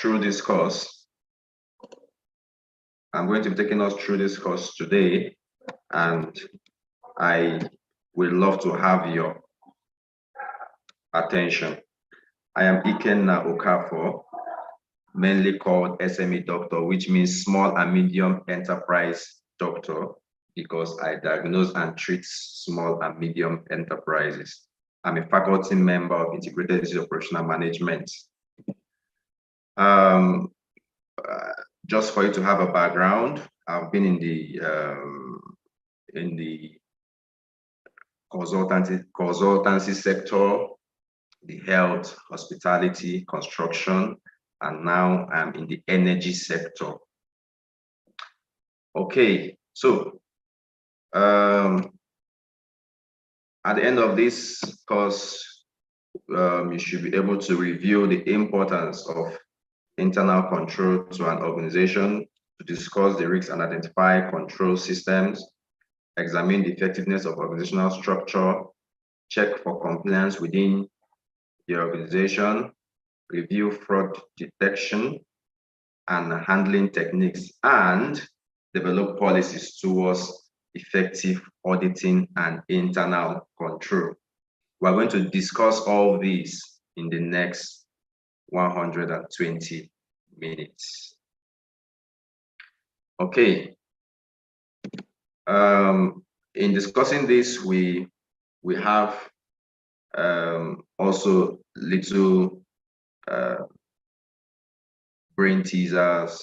through this course. I'm going to be taking us through this course today, and I would love to have your attention. I am Ikenna Okafor, mainly called SME doctor, which means small and medium enterprise doctor, because I diagnose and treat small and medium enterprises. I'm a faculty member of Integrated Digital Operational Management. Just for you to have a background, I've been in the consultancy sector, the health, hospitality, construction, and now I'm in the energy sector. Okay, so at the end of this course, you should be able to review the importance of internal control to an organization, to discuss the risks and identify control systems, examine the effectiveness of organizational structure, check for compliance within the organization, review fraud detection and handling techniques, and develop policies towards effective auditing and internal control. We're going to discuss all these in the next 120 minutes. Okay. In discussing this, we have also little brain teasers.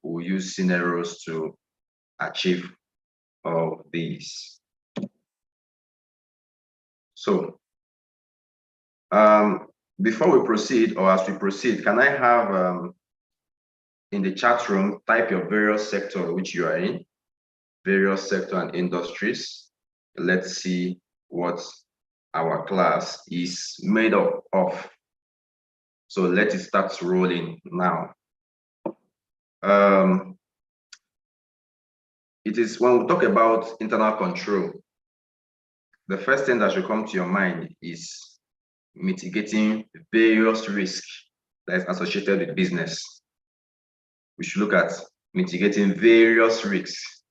We'll use scenarios to achieve all these. So, before we proceed, or as we proceed, can I have in the chat room, type your various sector which you are in, various sector and industries. Let's see what our class is made up of. So let it start rolling now. It is when we talk about internal control, the first thing that should come to your mind is mitigating various risks that is associated with business. We should look at mitigating various risks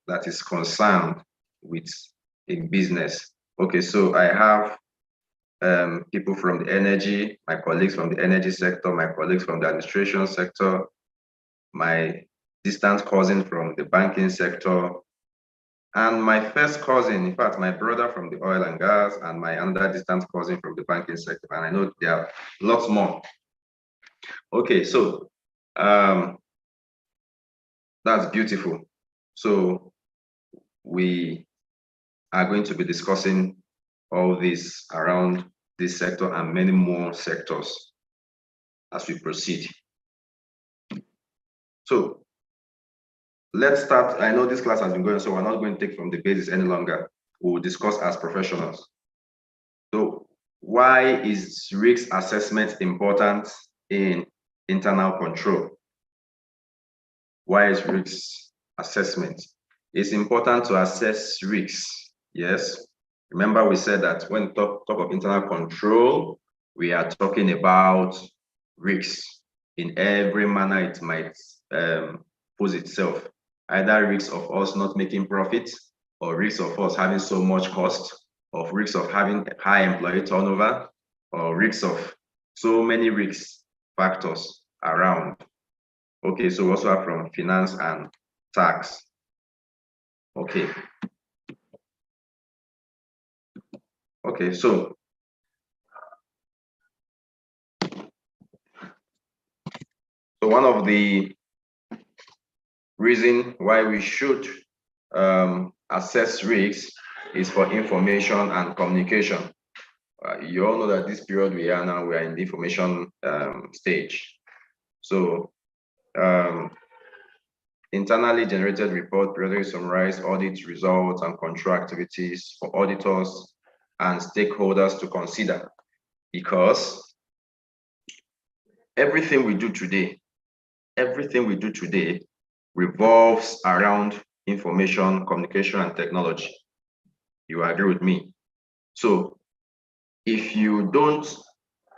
that is concerned with a business. Okay, so I have people from the energy, my colleagues from the energy sector, my colleagues from the administration sector, my distant cousin from the banking sector, and my first cousin, in fact, my brother from the oil and gas, and my other distant cousin from the banking sector. And I know there are lots more. Okay, so that's beautiful. So we are going to be discussing all this around this sector and many more sectors as we proceed. So let's start. I know this class has been going, so we're not going to take from the basis any longer. We'll discuss as professionals. So why is risk assessment important in internal control? Why is risk assessment? It's important to assess risks. Yes. Remember, we said that when we talk of internal control, we are talking about risks in every manner it might pose itself. Either risks of us not making profit, or risks of us having so much cost, or risks of having high employee turnover, or risks of so many risk factors around. Okay, so we also have from finance and tax. Okay. Okay, so one of the reasons why we should assess risks is for information and communication. You all know that this period we are now, we are in the information stage. So internally generated report periodically summarize audit results and control activities for auditors and stakeholders to consider, because everything we do today revolves around information, communication, and technology. You agree with me? So if you don't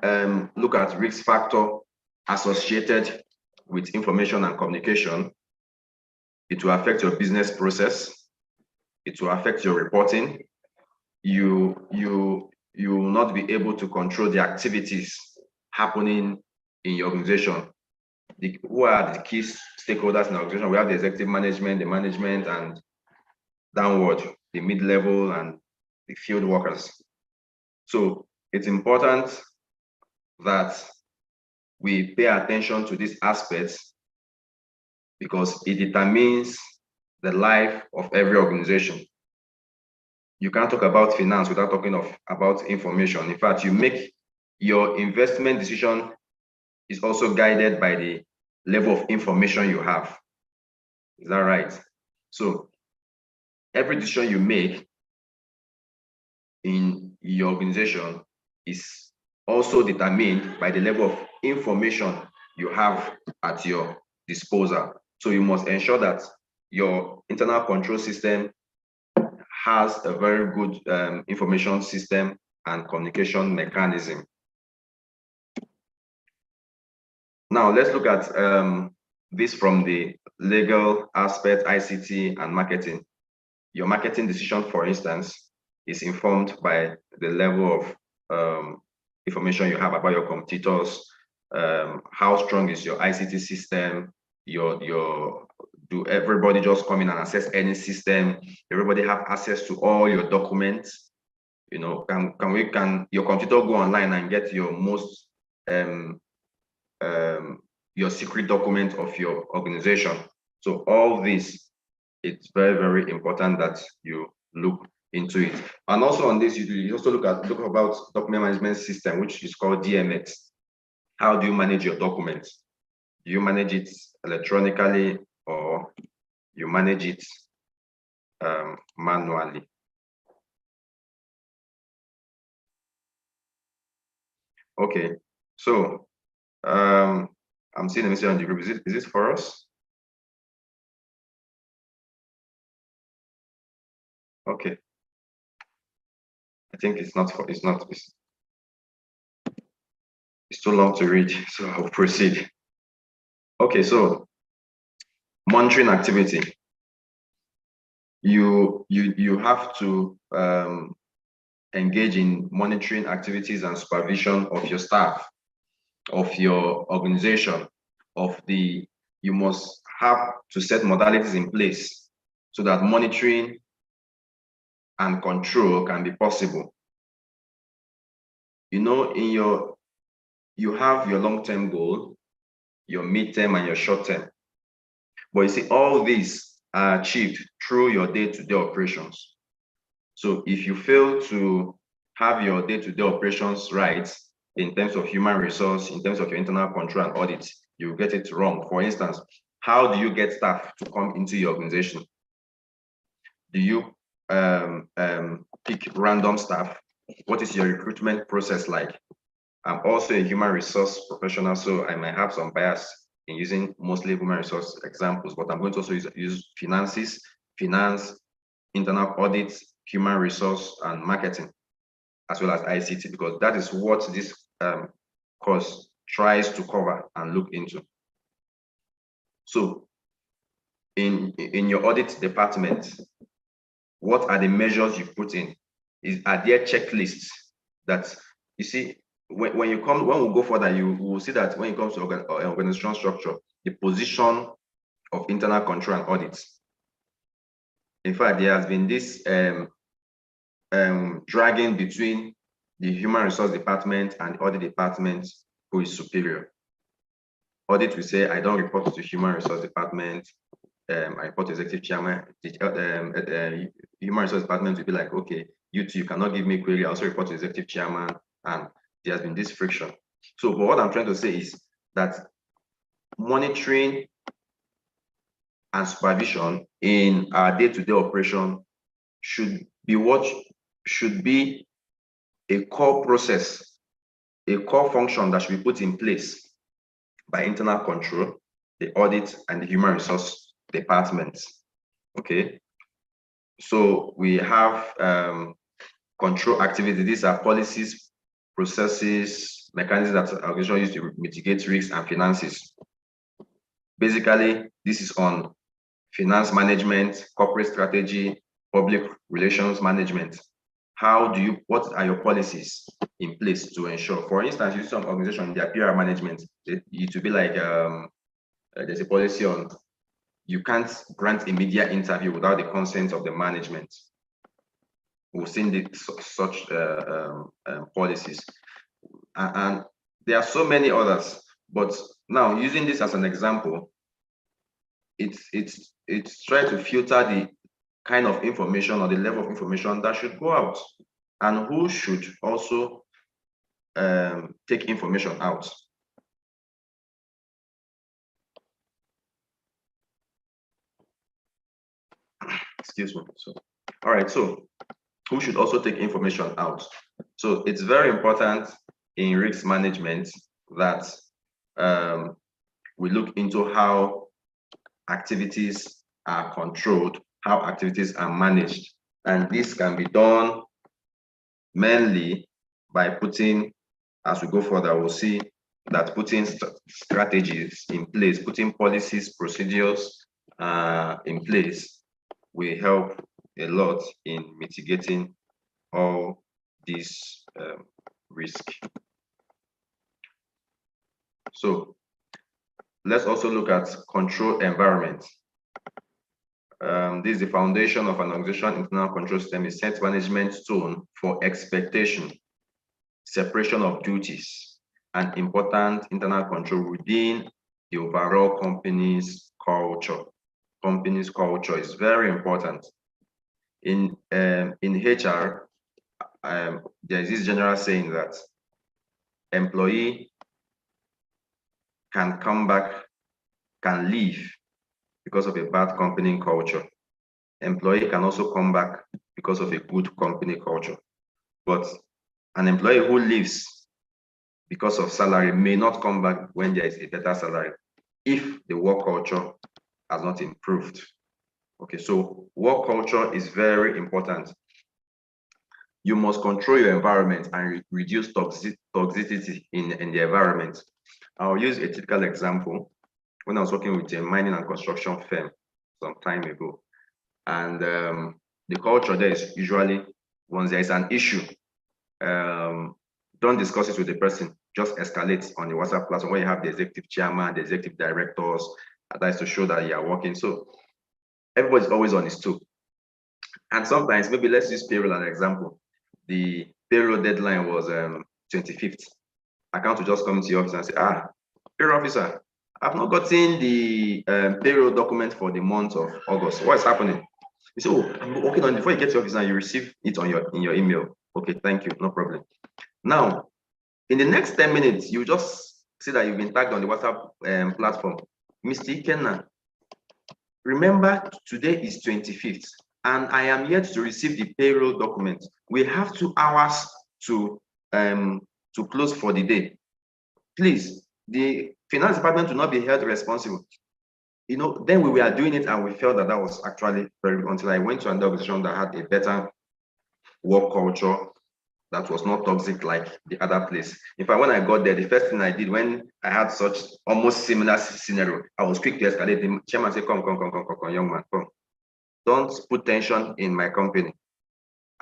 look at risk factor associated with information and communication. It will affect your business process. It will affect your reporting. You will not be able to control the activities happening in your organization. Who are the key stakeholders in the organization? We have the executive management, the management, and downward, the mid-level and the field workers. So it's important that we pay attention to these aspects because it determines the life of every organization. You can't talk about finance without talking about information. In fact, you make your investment decision is also guided by the level of information you have. Is that right? So every decision you make in your organization is also determined by the level of information you have at your disposal. So you must ensure that your internal control system has a very good information system and communication mechanism. Now let's look at this from the legal aspect, ICT and marketing. Your marketing decision, for instance, is informed by the level of information you have about your competitors, how strong is your ICT system, do everybody just come in and access any system? Everybody have access to all your documents? You know, can your competitor go online and get your most your secret document of your organization? So all this, it's very, very important that you look into it. And also on this, you also look about document management system, which is called DMX. How do you manage your documents? Do you manage it electronically or you manage it manually? Okay, so I'm seeing a message on the group. Is it for us? Okay. I think it's too long to read, so I'll proceed. Okay, so monitoring activity. You have to engage in monitoring activities and supervision of your staff, of your organization, you must have to set modalities in place so that monitoring and control can be possible. You know, you have your long-term goal, your mid-term and your short-term. But you see, all these are achieved through your day-to-day operations. So if you fail to have your day-to-day operations right in terms of human resource, in terms of your internal control and audit, you get it wrong. For instance, how do you get staff to come into your organization? Do you pick random staff? What is your recruitment process like? I'm also a human resource professional, so I might have some bias in using mostly human resource examples, but I'm going to also use finance, internal audit, human resource, and marketing, as well as ICT, because that is what this course tries to cover and look into. So in your audit department, what are the measures you put in? Are there checklists that, you see, when we go further, you will see that when it comes to organizational structure, the position of internal control and audits. In fact, there has been this dragging between the human resource department and the audit department, who is superior. Audit will say, I don't report to human resource department, I report to executive chairman. Human resource department will be like, okay, you cannot give me query, I also report to executive chairman, and there has been this friction. So, but what I'm trying to say is that monitoring and supervision in our day-to-day operation should be a core process, a core function that should be put in place by internal control, the audit, and the human resource departments. Okay, so we have control activity. These are policies, processes, mechanisms that organizations use to mitigate risks and finances. Basically, this is on finance management, corporate strategy, public relations management. What are your policies in place to ensure? For instance, you see some organization, their PR management, it will be like there's a policy on you can't grant a media interview without the consent of the management. We've seen such policies, and there are so many others. But now, using this as an example, it's trying to filter the kind of information or the level of information that should go out, and who should also take information out. Excuse me. So, all right. So, who should also take information out? So, it's very important in risk management that we look into how activities are controlled, how activities are managed. And this can be done mainly by putting, as we go further, we'll see that putting strategies in place, putting policies, procedures in place will help a lot in mitigating all these risks. So let's also look at control environment. This is the foundation of an organization. Internal control system is set management tone for expectation, separation of duties, and important internal control within the overall company's culture. Company's culture is very important. In HR, there is this general saying that employee can come back, can leave because of a bad company culture. Employee can also come back because of a good company culture. But an employee who leaves because of salary may not come back when there is a better salary if the work culture has not improved. Okay, so work culture is very important. You must control your environment and reduce toxicity in the environment. I'll use a typical example. When I was working with a mining and construction firm some time ago, and the culture there is usually, once there is an issue, don't discuss it with the person, just escalate on the WhatsApp platform where you have the executive chairman, the executive directors, that is to show that you are working. So everybody's always on his toe. And sometimes, maybe let's use payroll as an example. The payroll deadline was 25th. Account will just come to your office and say, payroll officer, I've not gotten the payroll document for the month of August. What is happening? You say, I'm working on it. Before you get to your office and you receive it in your email. Okay, thank you, no problem. Now, in the next 10 minutes, you just see that you've been tagged on the WhatsApp platform. Mr. Ikenna, remember, today is 25th, and I am yet to receive the payroll document. We have 2 hours to close for the day. Please, the finance department will not be held responsible. You know, then we were doing it and we felt that was actually very good until I went to another organization that had a better work culture that was not toxic like the other place. In fact, when I got there, the first thing I did when I had such almost similar scenario, I was quick to escalate. The chairman said, come, young man, come. Don't put tension in my company.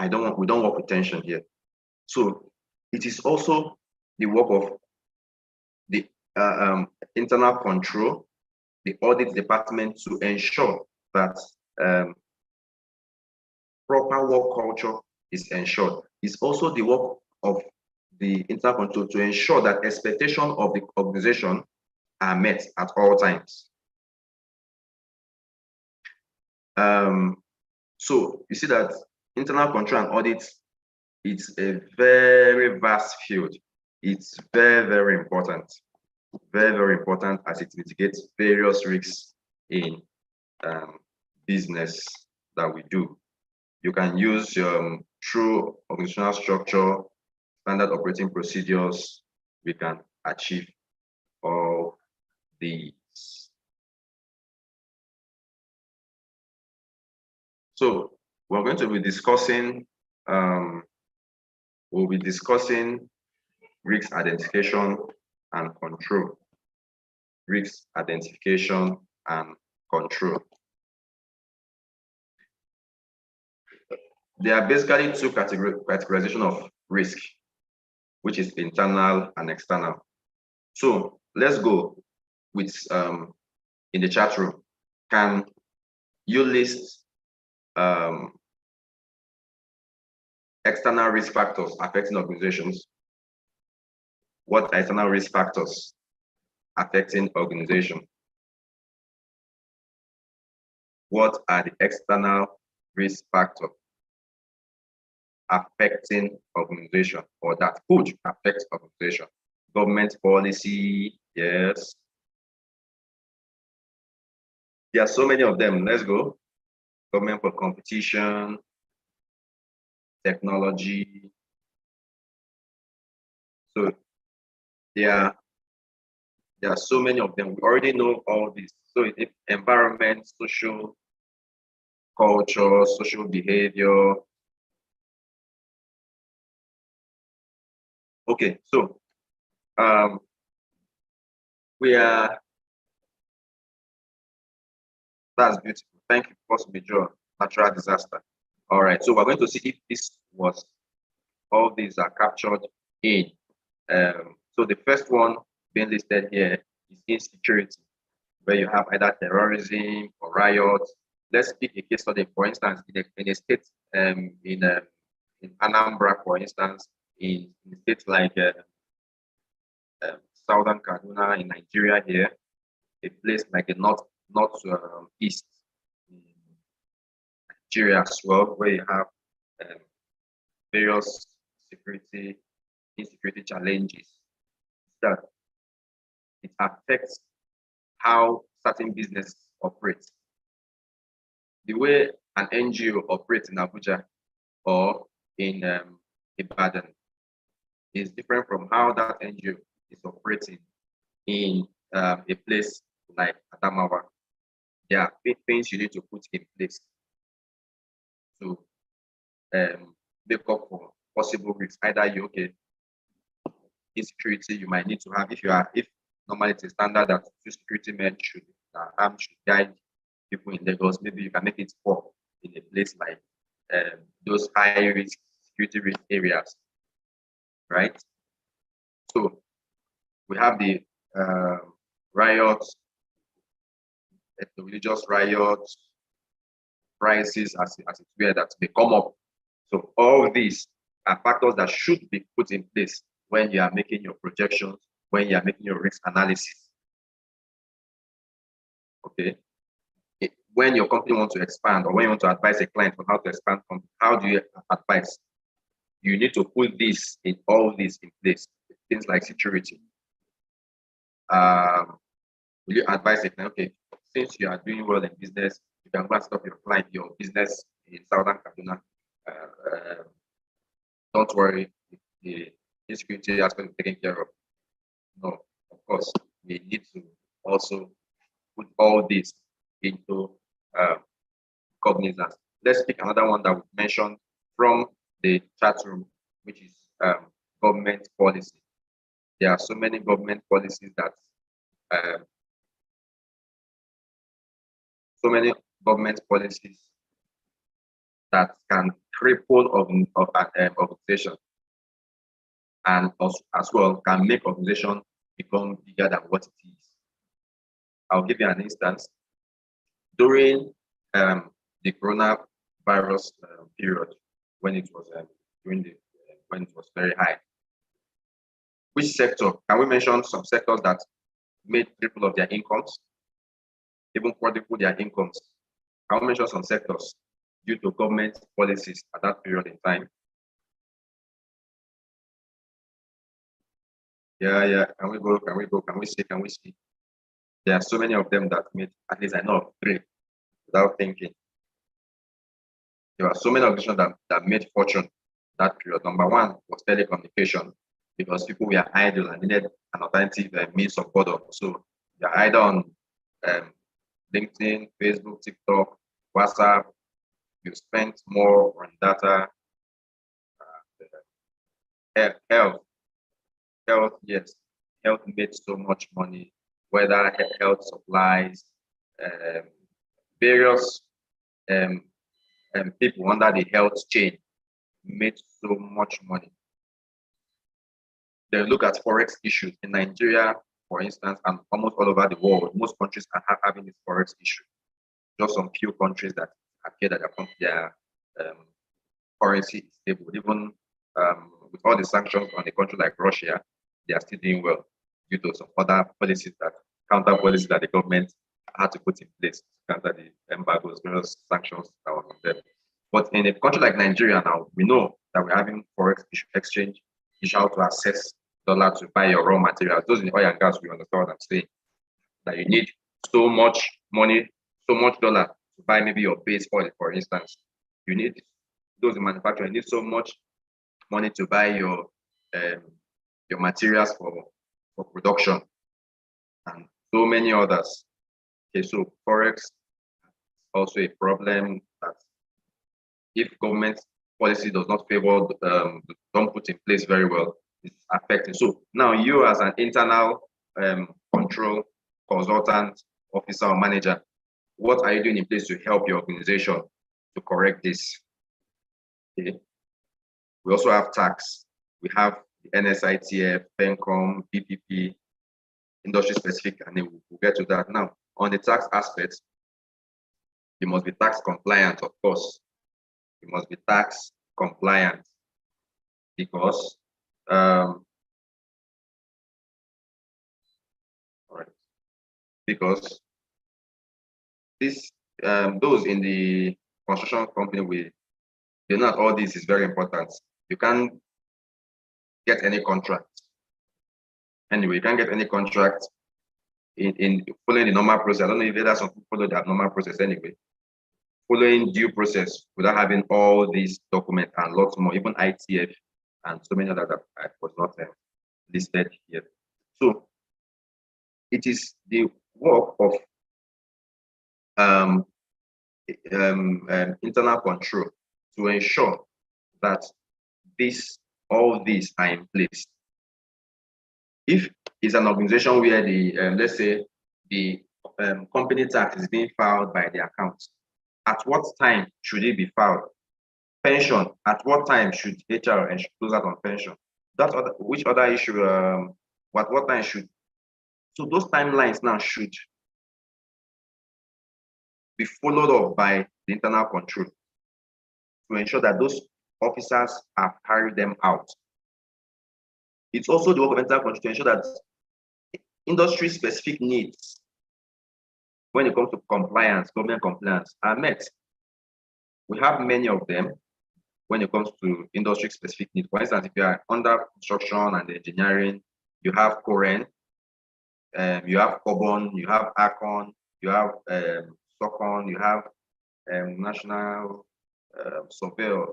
We don't work with tension here. So it is also the work of the internal control, the audit department, to ensure that proper work culture is ensured. It's also the work of the internal control to ensure that expectations of the organization are met at all times. So you see that internal control and audit, it's a very vast field. It's very, very important. Very, very important as it mitigates various risks in business that we do. You can use through organizational structure, standard operating procedures, we can achieve all these. So we're going to be discussing, risk identification and control. Risk identification and control. There are basically two categorization of risk, which is internal and external. So let's go with in the chat room. Can you list external risk factors affecting organizations? What are external risk factors affecting organization? What are the external risk factors affecting organization, or that could affect organization? Government policy, yes. There are so many of them. Let's go. Government for competition, technology. So there are so many of them. We already know all this. So it's environment, social culture, social behavior. Okay, so that's beautiful. Thank you, force majeure, natural disaster. All right, so we're going to see if this was, all these are captured in. So the first one being listed here is insecurity, where you have either terrorism or riots. Let's pick a case study, for instance, in a state, in Anambra, for instance, in states like Southern Kaduna in Nigeria here, a place like the north east in Nigeria as well, where you have various insecurity challenges, that it affects how certain business operates. The way an NGO operates in Abuja or in Ibadan is different from how that NGO is operating in a place like Adamawa. There are things you need to put in place to make up for possible risks. Either insecurity you might need to have, if normally it's a standard that two security men should guide people in Lagos, maybe you can make it 4 in a place like those high risk security risk areas, right? So we have the riots, the religious riots, crises as it were that may come up. So all these are factors that should be put in place when you are making your projections, when you are making your risk analysis. Okay. When your company wants to expand, or when you want to advise a client on how to expand, how do you advise? You need to put all this in place. Things like security. Will you advise a client, okay, since you are doing well in business, you can go and stop your business in Southern Kaduna. Don't worry, the insecurity aspect is taken care of. No, of course, we need to also put all this into cognizance. Let's pick another one that we mentioned from the chat room, which is government policy. There are so many government policies that can cripple an organization, and also as well can make organization become bigger than what it is. I'll give you an instance. During the coronavirus period, when it was when it was very high, which sector can we mention? Some sectors that made triple of their incomes, even quadruple their incomes. Can we mention some sectors due to government policies at that period in time? Yeah. Can we go? Can we see? There are so many of them that made, at least I know of 3 without thinking. There are so many organizations that made fortune that period. Number 1 was telecommunication, because people were idle and needed an alternative means of boredom. So you're either on LinkedIn, Facebook, TikTok, WhatsApp. You spent more on data. Health. health, yes, health made so much money, whether health supplies, um, various um, people under the health chain made so much money. Then look at forex issues in Nigeria, for instance, and almost all over the world. Most countries are having this forex issue. Just some few countries that appear that their currency is stable. Even with all the sanctions on a country like Russia, they are still doing well due to some other policies that counter policies that the government had to put in place to counter the embargoes, various sanctions that were on them. But in a country like Nigeria now, we know that we're having forex exchange issue, how to access dollar to buy your raw materials. Those in the oil and gas, we understand what I'm saying. That you need so much money, so much dollar to buy maybe your base oil, for instance. You need those in manufacturing, you need so much money to buy your materials for production and so many others. Okay, so forex is also a problem that if government policy does not favor, don't put in place very well, it's affecting. So now you as an internal control consultant, officer or manager, what are you doing in place to help your organization to correct this? Okay. We also have tax. We have the NSITF, PENCOM, PPP, industry specific, and then we'll get to that. Now, on the tax aspect, you must be tax compliant, of course. You must be tax compliant because because this those in the construction company you know all this is very important. You can't get any contract. Anyway, you can't get any contract in following the normal process. I don't know if there's some people follow that normal process anyway. Following due process without having all these documents and lots more, even ITF and so many other that I was not listed here. So it is the work of internal control to ensure that all these are in place. If it's an organization where the let's say the company tax is being filed by the accounts, at what time should it be filed? Pension, at what time should HR close out on pension? That other, which other issue? What time should? So those timelines now should be followed up by the internal control to ensure that those officers have carried them out. It's also the work of internal control to ensure that industry-specific needs when it comes to compliance, government compliance, are met. We have many of them when it comes to industry-specific needs. For instance, if you are under construction and engineering, you have COREN, you have COBON, you have ACON, you have SOCON, you have National Surveyor.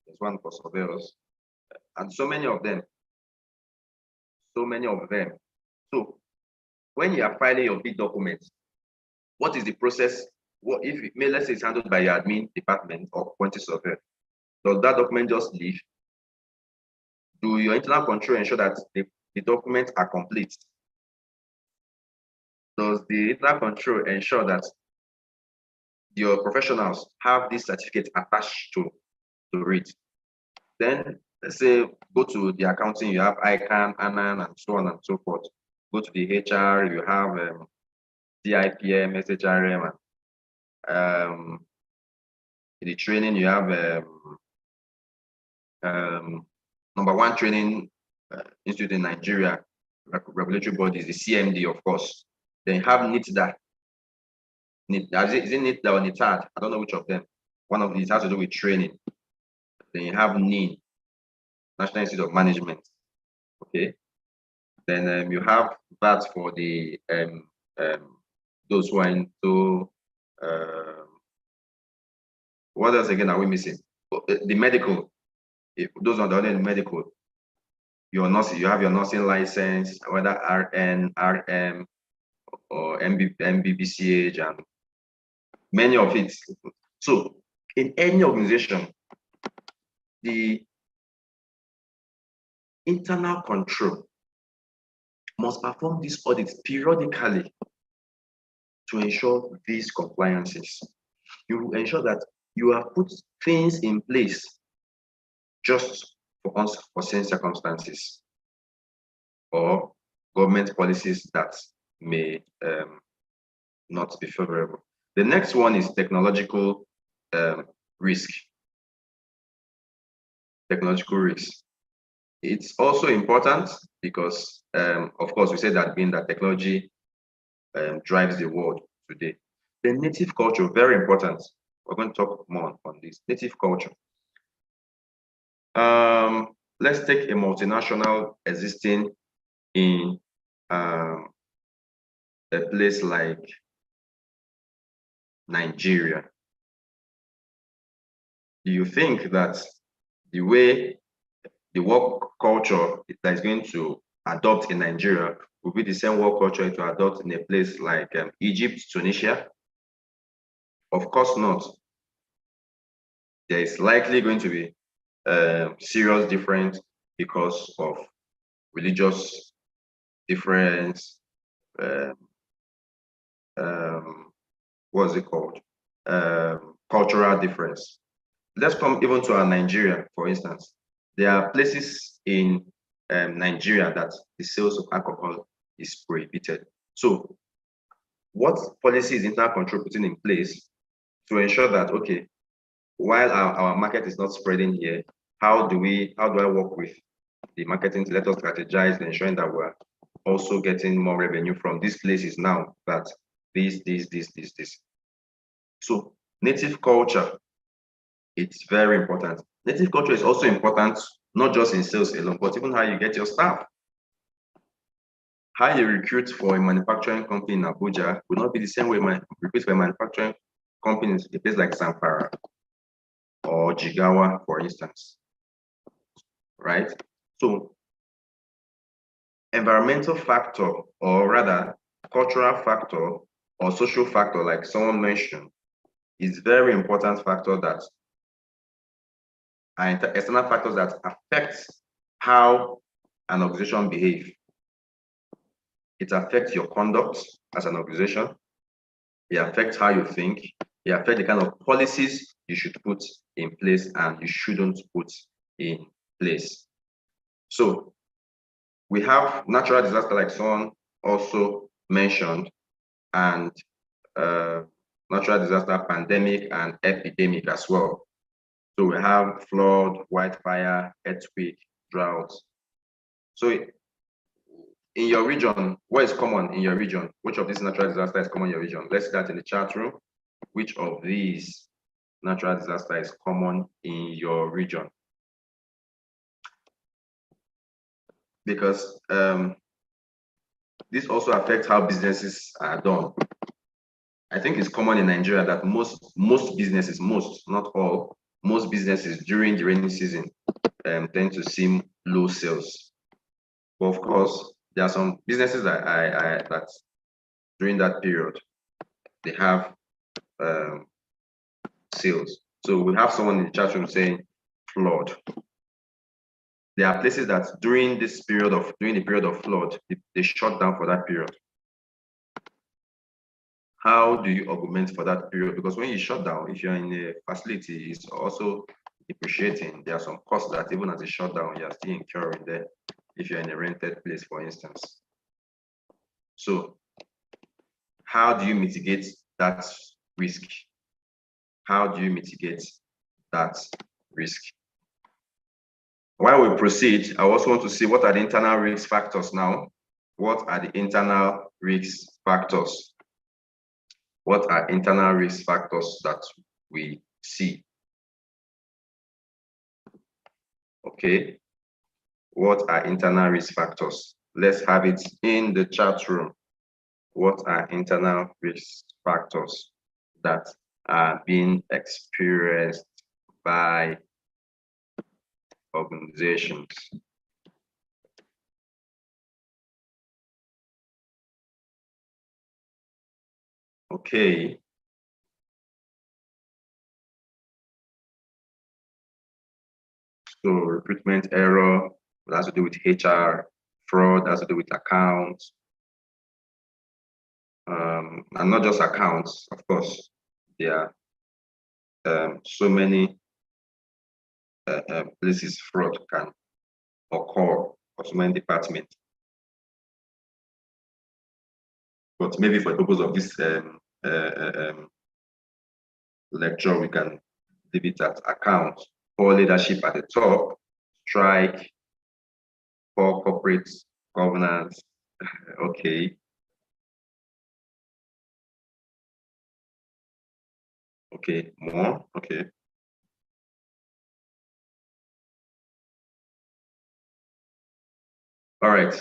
There's one for surveyors, and so many of them. So many of them. So when you are filing your bid documents, what is the process? What if let's say it's handled by your admin department or quantity surveyor? Does that document just leave? Do your internal control ensure that the documents are complete? Does the internal control ensure that your professionals have this certificate attached to it? Then let's say go to the accounting, you have ICANN, ANAN, and so on and so forth. Go to the HR, you have CIPM, SHRM, and in the training you have number one training institute in Nigeria, regulatory bodies, the CMD, of course. Then you have NITDA. Is it NITDA or NITAD? I don't know which of them. One of these has to do with training. Then you have NIN, National Institute of Management. Okay. Then you have that for the those who are into what else again are we missing? The medical. If those are the only medical, your nursing, you have your nursing license, whether RN, RM, or MBBCH, and many of it. So in any organization, the internal control must perform these audits periodically to ensure these compliances. You ensure that you have put things in place just for unforeseen circumstances or government policies that may not be favorable. The next one is technological risk. Technological risk. It's also important because, of course, we said that being that technology drives the world today. The native culture, very important. We're going to talk more on this. Native culture. Let's take a multinational existing in a place like Nigeria. Do you think that the way the work culture that is going to adopt in Nigeria will be the same work culture to adopt in a place like Egypt, Tunisia? Of course not. There is likely going to be serious difference because of religious difference, what's it called? Cultural difference. Let's come even to our Nigeria, for instance. There are places in Nigeria that the sales of alcohol is prohibited. So what policy is internal control putting in place to ensure that, okay, while our market is not spreading here, how do I work with the marketing to let us strategize, ensuring that we're also getting more revenue from these places now that this. So native culture, it's very important. Native culture is also important, not just in sales alone, but even how you get your staff. How you recruit for a manufacturing company in Abuja will not be the same way you recruit for a manufacturing company in a place like Zamfara or Jigawa, for instance, right? So environmental factor, or rather cultural factor or social factor, like someone mentioned, is very important factor that are external factors that affect how an organization behaves. It affects your conduct as an organization. It affects how you think. It affects the kind of policies you should put in place and you shouldn't put in place. So we have natural disaster, like someone also mentioned, and natural disaster, pandemic, and epidemic as well. So we have flood, wildfire, earthquake, drought. So in your region, what is common in your region? Which of these natural disasters is common in your region? Let's start in the chat room. Which of these natural disasters is common in your region? Because this also affects how businesses are done. I think it's common in Nigeria that most businesses, not all, most businesses during the rainy season tend to see low sales. But of course, there are some businesses that during that period they have sales. So we have someone in the chat room saying flood. There are places that during the period of flood, they shut down for that period. How do you augment for that period? Because when you shut down, if you're in a facility, it's also depreciating. There are some costs that even as a shutdown, you're still incurring there if you're in a rented place, for instance. So how do you mitigate that risk? How do you mitigate that risk? While we proceed, I also want to see what are the internal risk factors now. What are the internal risk factors? What are internal risk factors that we see? Okay. What are internal risk factors? Let's have it in the chat room. What are internal risk factors that are being experienced by organizations? Okay. So recruitment error, It has to do with HR, fraud has to do with accounts, and not just accounts, of course. There are so many places fraud can occur for so many departments. But maybe for the purpose of this lecture, we can leave it at account, poor leadership at the top, strike, poor corporate governance. Okay. Okay, more. Okay. All right.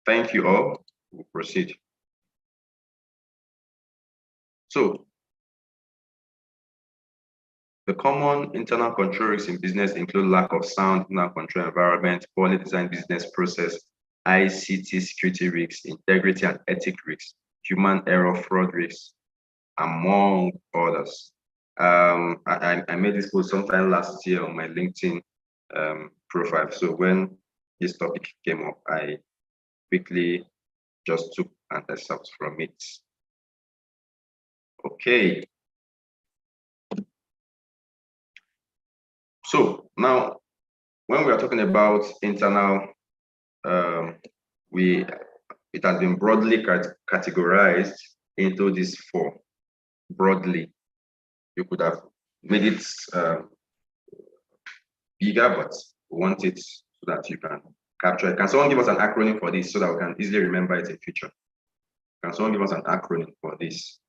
Thank you all. We'll proceed. So, the common internal control risks in business include lack of sound internal control environment, poorly designed business process, ICT security risks, integrity and ethic risks, human error, fraud risks, among others. I made this post sometime last year on my LinkedIn profile. So when this topic came up, I quickly just took an excerpt from it. Okay. So now, when we are talking about internal, it has been broadly categorized into these four. Broadly, you could have made it bigger, but we want it so that you can capture it. Can someone give us an acronym for this so that we can easily remember it in future? Can someone give us an acronym for this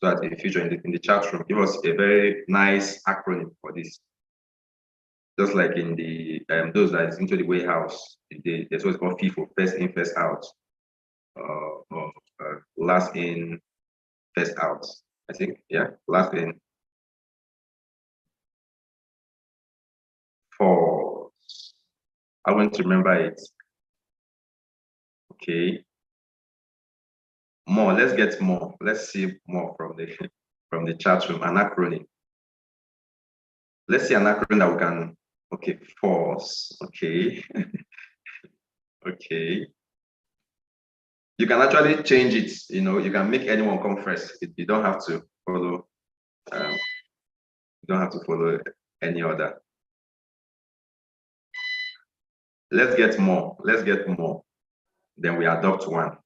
so that in the future in the chat room, give us a very nice acronym for this? Just like in the those that is into the warehouse, there's what's called FIFO, first in, first out, or last in, first out. I think, yeah, last in. For I want to remember it. Okay. More. Let's get more. Let's see more from the chat room. An acronym. Let's see an acronym that we can. Okay, force. Okay. Okay. You can actually change it. You know, you can make anyone come first. You don't have to follow. You don't have to follow any other. Let's get more. Let's get more. Then we adopt one.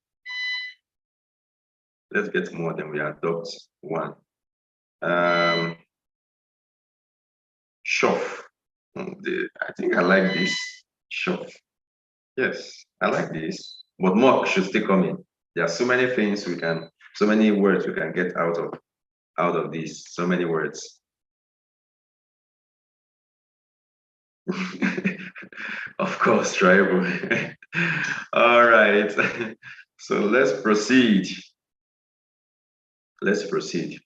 Let's get more. Then we adopt one. Shove. I think I like this. Shove. Yes, I like this. But more should still come in. There are so many things we can, so many words we can get out of this. So many words. Of course, tribal. All right. So let's proceed. Let's proceed.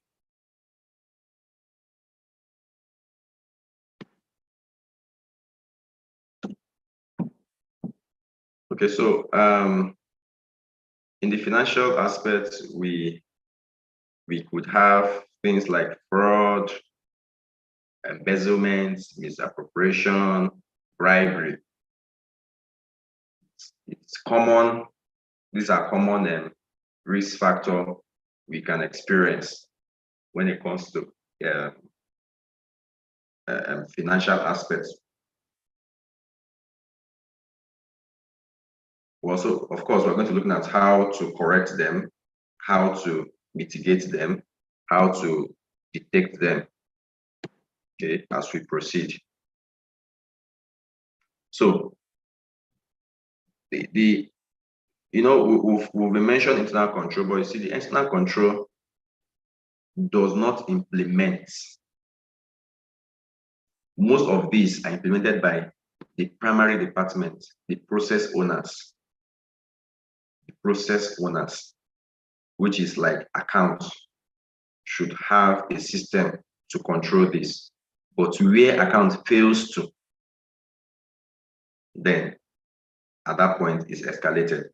Okay, so in the financial aspect, we could have things like fraud, embezzlement, misappropriation, bribery. It's common. These are common risk factor we can experience when it comes to financial aspects. Also, of course, we're going to look at how to correct them, how to mitigate them, how to detect them, okay, as we proceed. So, you know, we've mentioned internal control, but you see, the internal control does not implement. Most of these are implemented by the primary department, the process owners. The process owners, which is like accounts, should have a system to control this. But where account fails to, then at that point it's escalated.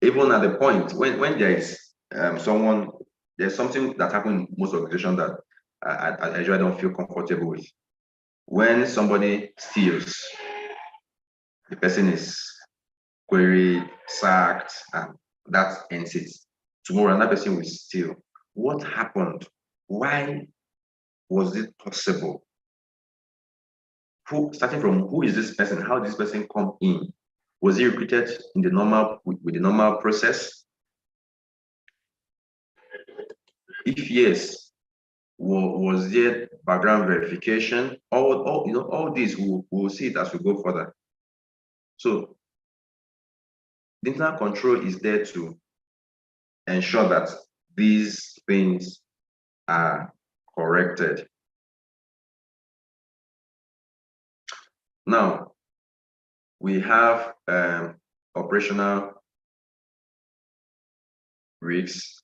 Even at the point when there is there's something that happens in most organizations that I usually don't feel comfortable with. when somebody steals, the person is queried, sacked, and that ends it. Tomorrow, another person will steal. What happened? Why was it possible? Starting from who is this person? How did this person come in? Was he recruited in the normal with the normal process? If yes, was there background verification? All these we'll see it as we go further. So the internal control is there to ensure that these things are corrected. Now, we have operational risks.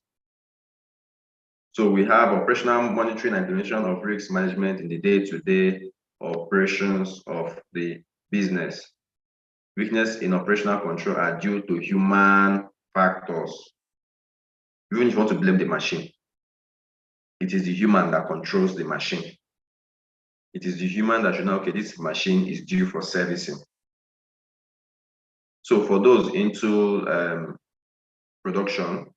So we have operational monitoring and implementation of risk management in the day-to-day operations of the business. Weakness in operational control are due to human factors. Even if you want to blame the machine, it is the human that controls the machine. It is the human that should know, okay, this machine is due for servicing. So for those into production,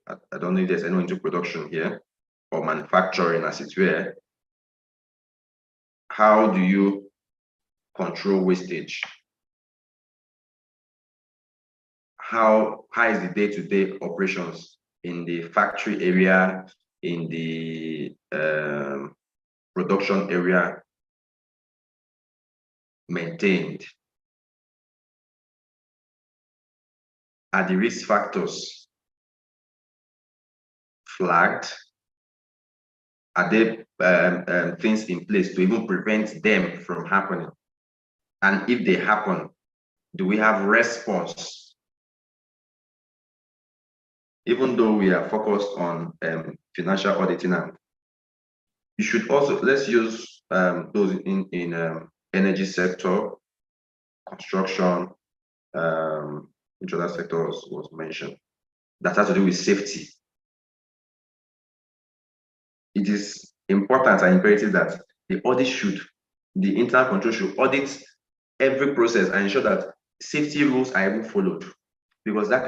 I don't know if there's anyone into production here, or manufacturing as it were, how do you control wastage? How is the day-to-day operations in the factory area, in the production area maintained? Are the risk factors flagged? Are there things in place to even prevent them from happening? And if they happen, do we have response? Even though we are focused on financial auditing, and you should also, let's use those in energy sector, construction, which other sectors was mentioned, that has to do with safety. It is important and imperative that the internal control should audit every process and ensure that safety rules are even followed, because that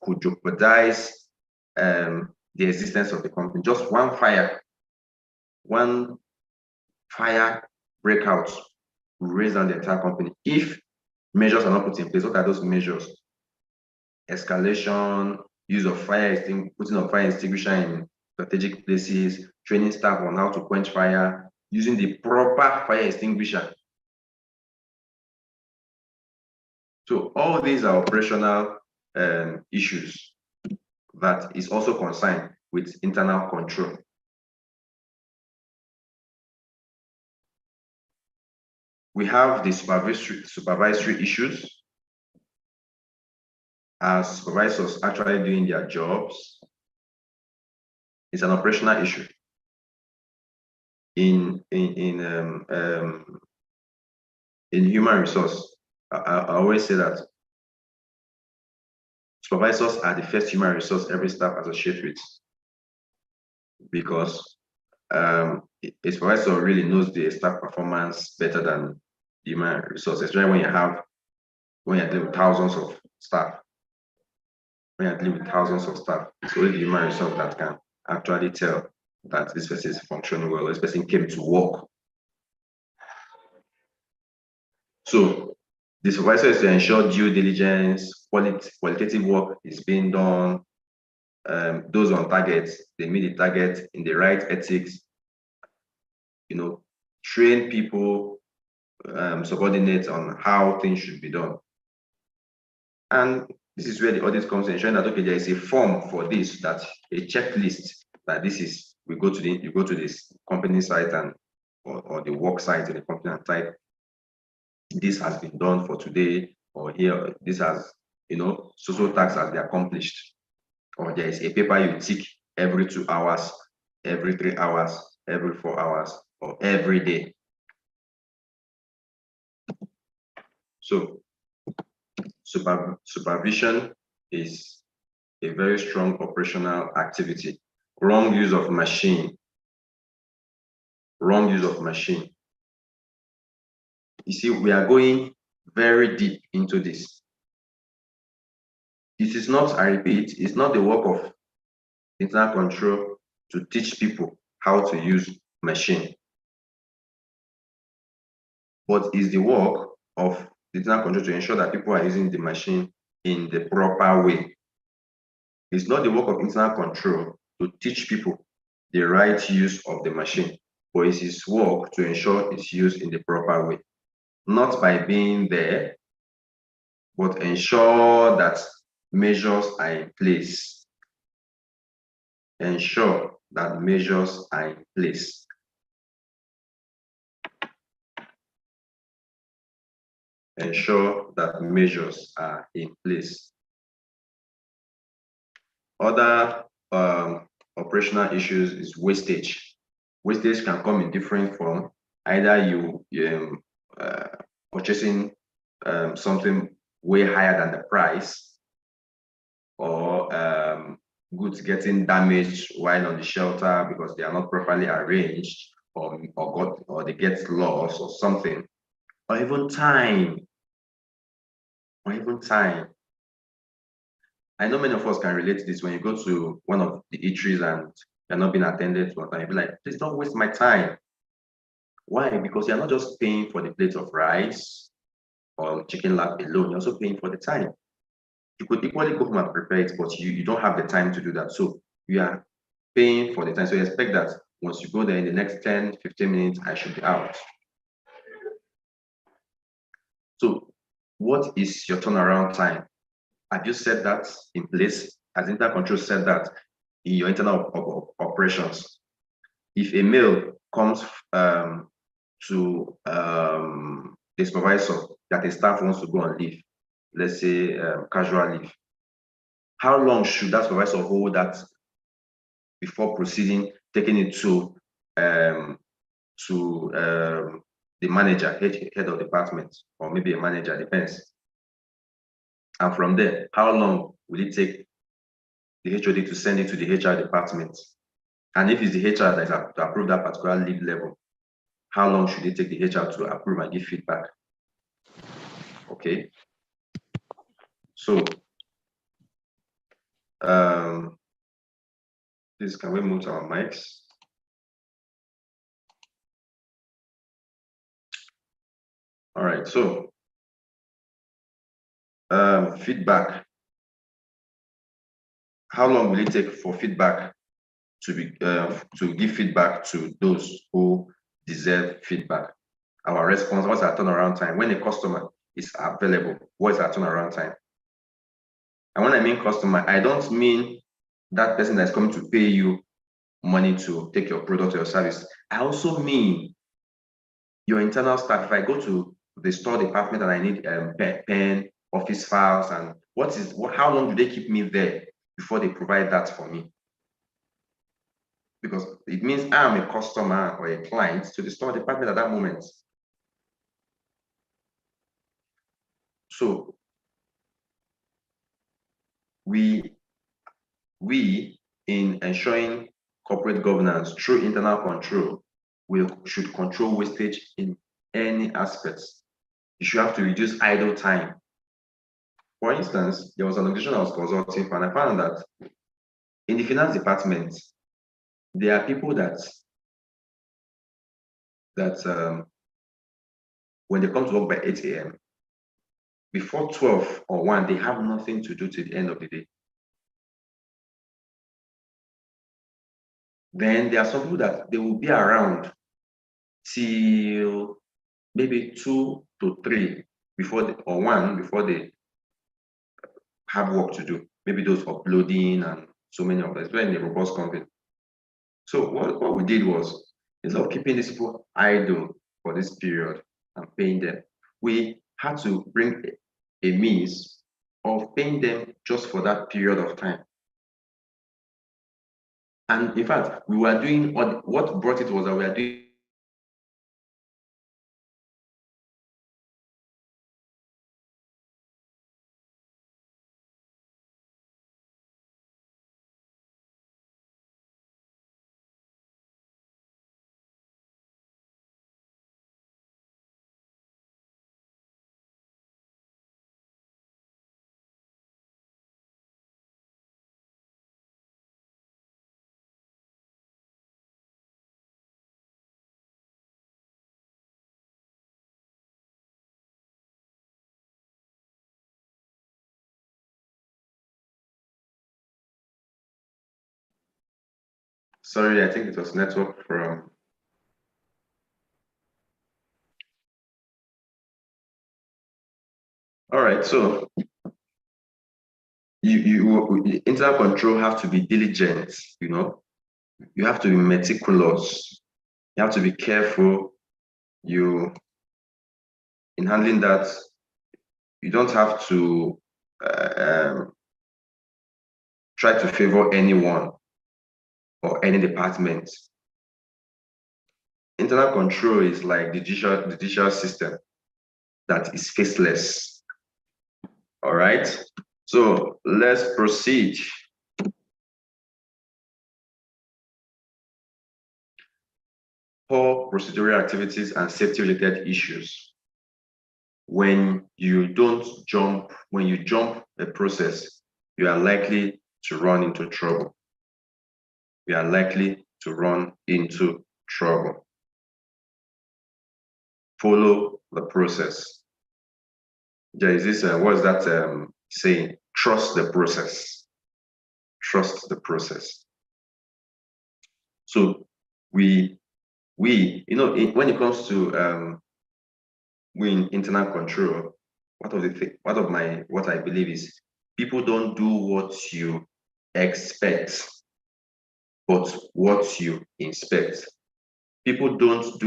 could jeopardize the existence of the company. Just one fire breakout will raise down the entire company. If measures are not put in place, what are those measures? Escalation, use of putting of fire extinguisher in strategic places, training staff on how to quench fire, using the proper fire extinguisher. So all these are operational issues that is also concerned with internal control. We have the supervisory issues. As supervisors actually doing their jobs, it's an operational issue. In human resource, I always say that supervisors are the first human resource every staff associates with, because a supervisor really knows the staff performance better than human resource, especially when you're dealing with thousands of staff. When you're dealing with thousands of staff, it's only the human resource that can actually tell that this person is functioning well, this person came to work. So the supervisor is to ensure due diligence, qualitative work is being done, those on target, they meet the target in the right ethics, train people, subordinates on how things should be done. And this is where the audit comes in, ensuring that, okay, there is a form for this, that a checklist that you go to this company site or the work site in the company and type, this has been done for today, or here, this has, so tasks has been accomplished. Or there is a paper you tick every 2 hours, every 3 hours, every 4 hours, or every day. So supervision is a very strong operational activity. Wrong use of machine wrong use of machine. You see, we are going very deep into this. It is not, I repeat, it's not the work of internal control to teach people how to use machine, but it's the work of the internal control to ensure that people are using the machine in the proper way. It's not the work of internal control to teach people the right use of the machine, but it's his work to ensure it's used in the proper way. Not by being there, but ensure that measures are in place. Ensure that measures are in place. Ensure that measures are in place. Other operational issues is wastage. Wastage can come in different form. Either you purchasing something way higher than the price, or goods getting damaged while on the shelter because they are not properly arranged, or they get lost or something, or even time. I know many of us can relate to this. When you go to one of the eateries and you're not being attended to on time, you'll be like, please don't waste my time. Why? Because you're not just paying for the plate of rice or chicken lap alone, you're also paying for the time. You could equally go home and prepare it, but you don't have the time to do that. So you are paying for the time. So you expect that once you go there in the next 10, 15 minutes, I should be out. So what is your turnaround time? Have you set that in place? Has internal control set that in your internal operations? If a mail comes to the supervisor that a staff wants to go on leave, let's say casual leave, how long should that supervisor hold that before proceeding, taking it to the manager, head of department, or maybe a manager, depends. And from there, how long will it take the HOD to send it to the HR department? And if it's the HR that is to approve that particular leave level, how long should it take the HR to approve and give feedback? Okay. So, please, can we move to our mics? All right, so feedback. How long will it take for feedback to be to give feedback to those who deserve feedback? Our response, what's our turnaround time? When a customer is available, what is our turnaround time? And when I mean customer, I don't mean that person that's coming to pay you money to take your product or your service. I also mean your internal staff. If I go to the store department and I need pen, office files, and how long do they keep me there before they provide that for me? Because it means I am a customer or a client to the store department at that moment. So we in ensuring corporate governance through internal control, we should control wastage in any aspects. You should have to reduce idle time. For instance, there was an organization I was consulting for, and I found that in the finance department, there are people that when they come to work by 8 a.m., before 12 or 1, they have nothing to do till the end of the day. Then there are some people that they will be around till maybe 2 to 3 or 1 before they have work to do. Maybe those uploading and so many of them, especially in a robust company. So what we did was, instead of keeping these people idle for this period and paying them, we had to bring a means of paying them just for that period of time. And in fact, we were doing what brought it was that we were doing Sorry, I think it was network from. All right, so internal control have to be diligent, you have to be meticulous, you have to be careful, in handling that. You don't have to try to favor anyone or any department. Internal control is like the judicial system that is faceless. All right, so let's proceed. Poor procedural activities and safety related issues. When you jump a process, you are likely to run into trouble. You are likely to run into trouble. Follow the process. There is this, what's that saying? Trust the process. Trust the process. So when it comes to internal control, what I believe is people don't do what you expect, but what you inspect. People don't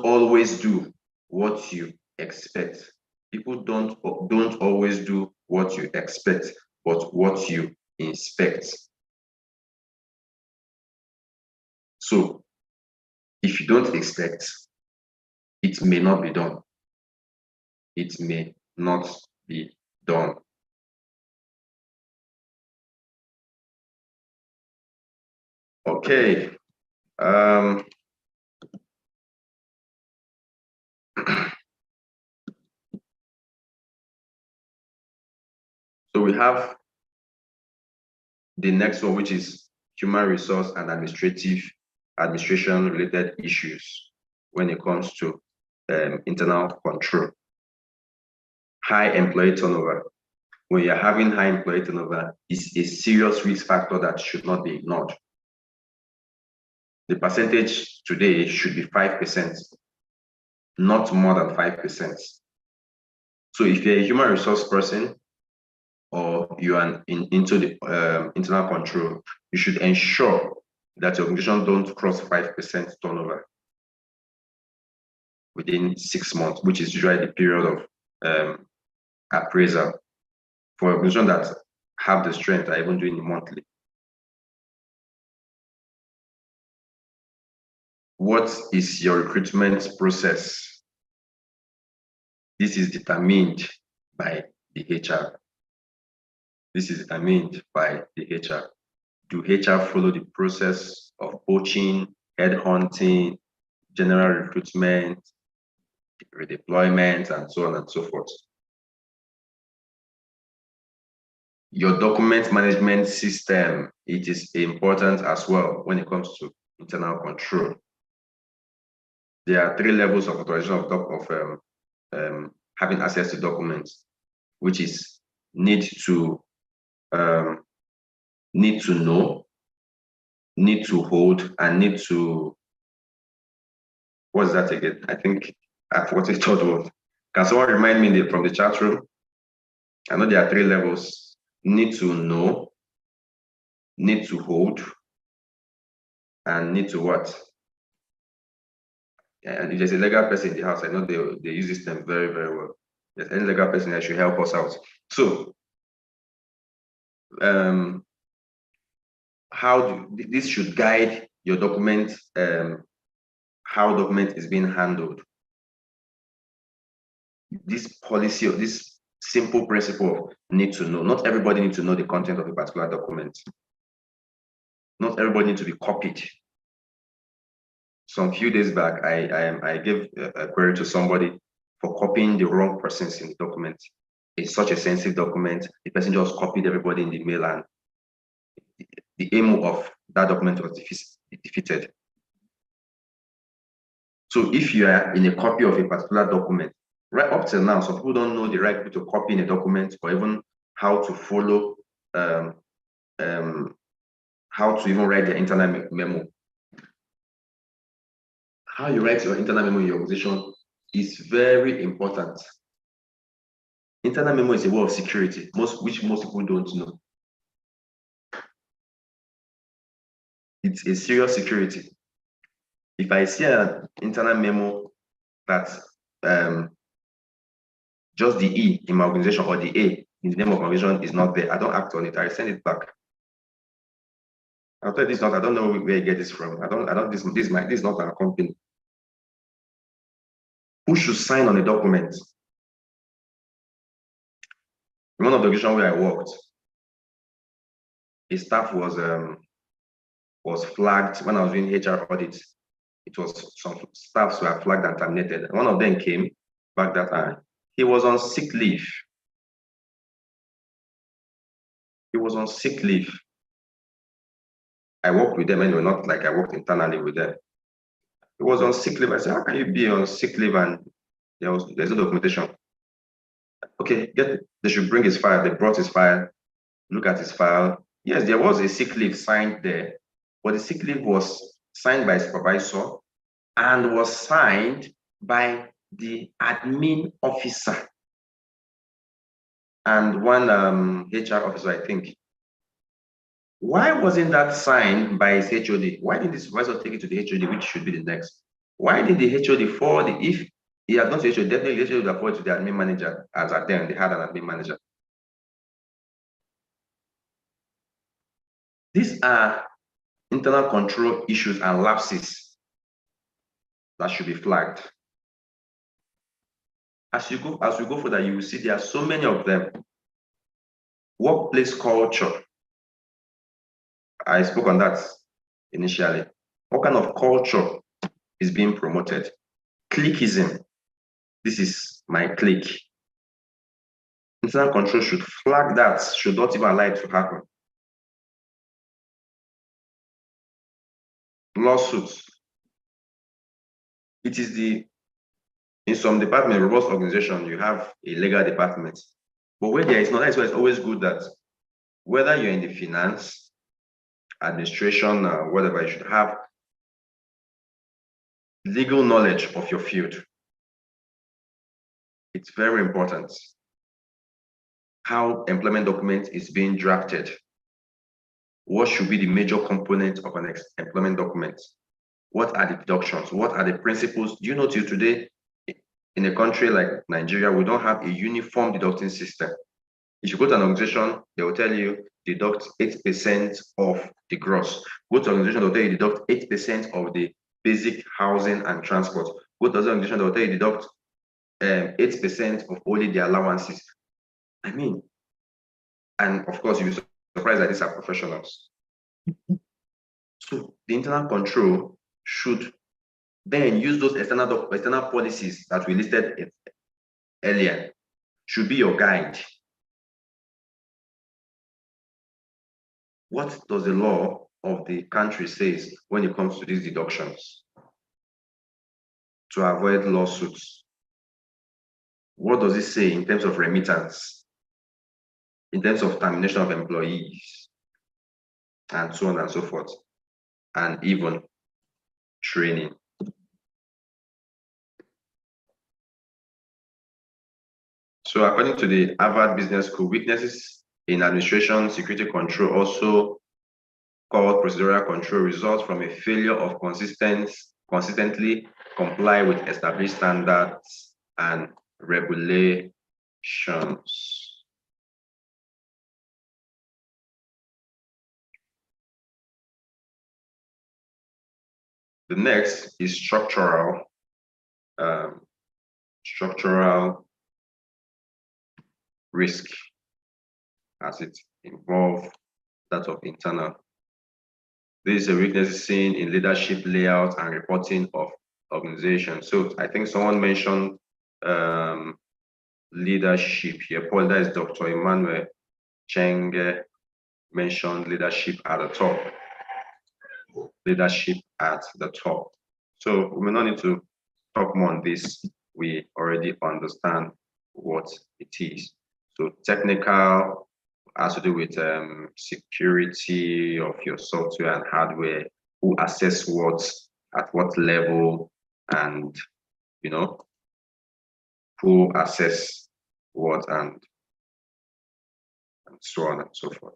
always do what you expect. People don't always do what you expect, but what you inspect. So if you don't expect, it may not be done. It may not be done. Okay. So we have the next one, which is human resource and administration related issues when it comes to internal control. High employee turnover. When you're having high employee turnover, is a serious risk factor that should not be ignored. The percentage today should be 5%, not more than 5%. So if you're a human resource person or you are into the internal control, you should ensure that your organization don't cross 5% turnover within 6 months, which is usually the period of appraisal. For organizations that have the strength, are even doing it monthly. What is your recruitment process? This is determined by the HR. This is determined by the HR. Do HR follow the process of poaching, headhunting, general recruitment, redeployment, and so on and so forth? Your document management system, it is important as well when it comes to internal control. There are 3 levels of authorization of having access to documents, which is need to know, need to hold, and need to, what's that again? I think I forgot the third one. Can someone remind me from the chat room? I know there are 3 levels. Need to know, need to hold, and need to what? And if there's a legal person in the house, I know they use this term very, very well. If there's any legal person that should help us out. So this should guide your document, how document is being handled. This policy, or this simple principle of need to know. Not everybody needs to know the content of a particular document. Not everybody needs to be copied. Some few days back, I gave a query to somebody for copying the wrong persons in the document. It's such a sensitive document. The person just copied everybody in the mail, and the aim of that document was defeated. So if you are in a copy of a particular document, right up till now, some people don't know the right way to copy in a document, or even how to follow how to even write their internal memo. How you write your internal memo in your organization is very important. Internal memo is a way of security, which most people don't know. It's a serious security. If I see an internal memo that just the E in my organization or the A in the name of my organization is not there, I don't act on it. I send it back. I'll tell you this, I don't know where you get this from. This is not our company. Who should sign on a document? In one of the organizations where I worked, a staff was flagged when I was doing HR audit. It was some staffs were flagged and terminated. One of them came back that time. He was on sick leave. He was on sick leave. I worked with them anyway, not like I worked internally with them. He was on sick leave. I said, how can you be on sick leave and there's no documentation? Okay, they should bring his file. They brought his file, look at his file. Yes, there was a sick leave signed there, but the sick leave was signed by a supervisor and was signed by the admin officer and one HR officer, I think. Why wasn't that signed by his HOD? Why didn't the supervisor take it to the HOD, which should be the next? Why did the HOD forward, if he had gone to HOD, definitely the HOD would have forwarded to the admin manager, as at then they had an admin manager. These are internal control issues and lapses that should be flagged. As we go further, you will see there are so many of them. Workplace culture. I spoke on that initially. What kind of culture is being promoted? Cliquism. This is my clique. Internal control should flag that, should not even allow it to happen. Lawsuits. It is in some department, robust organization, you have a legal department. But where there is not, that's why it's always good that whether you're in the finance, administration, whatever, you should have legal knowledge of your field. It's very important. How employment document is being drafted. What should be the major component of an employment document? What are the deductions? What are the principles? Do you know till today, in a country like Nigeria, we don't have a uniform deducting system. If you go to an organization, they will tell you deduct 8% of the gross. Go to an organization, they'll tell you deduct 8% of the basic housing and transport. Go to another organization, they'll tell you deduct 8% of only the allowances. I mean, and of course, you'll be surprised that these are professionals. So the internal control should then use those external policies that we listed earlier, should be your guide. What does the law of the country says when it comes to these deductions to avoid lawsuits? What does it say in terms of remittance, in terms of termination of employees, and so on and so forth, and even training? So according to the Harvard Business School, weaknesses in administration security control, also called procedural control, results from a failure of consistently comply with established standards and regulations. The next is structural risk, as it involves that of internal. This is a weakness seen in leadership layout and reporting of organizations. So I think someone mentioned leadership here. Paul, that is Dr. Emmanuel Cheng mentioned leadership at the top. Leadership at the top. So we may not need to talk more on this. We already understand what it is. So technical has to do with security of your software and hardware, who assess what, at what level, and who assess what, and so on and so forth.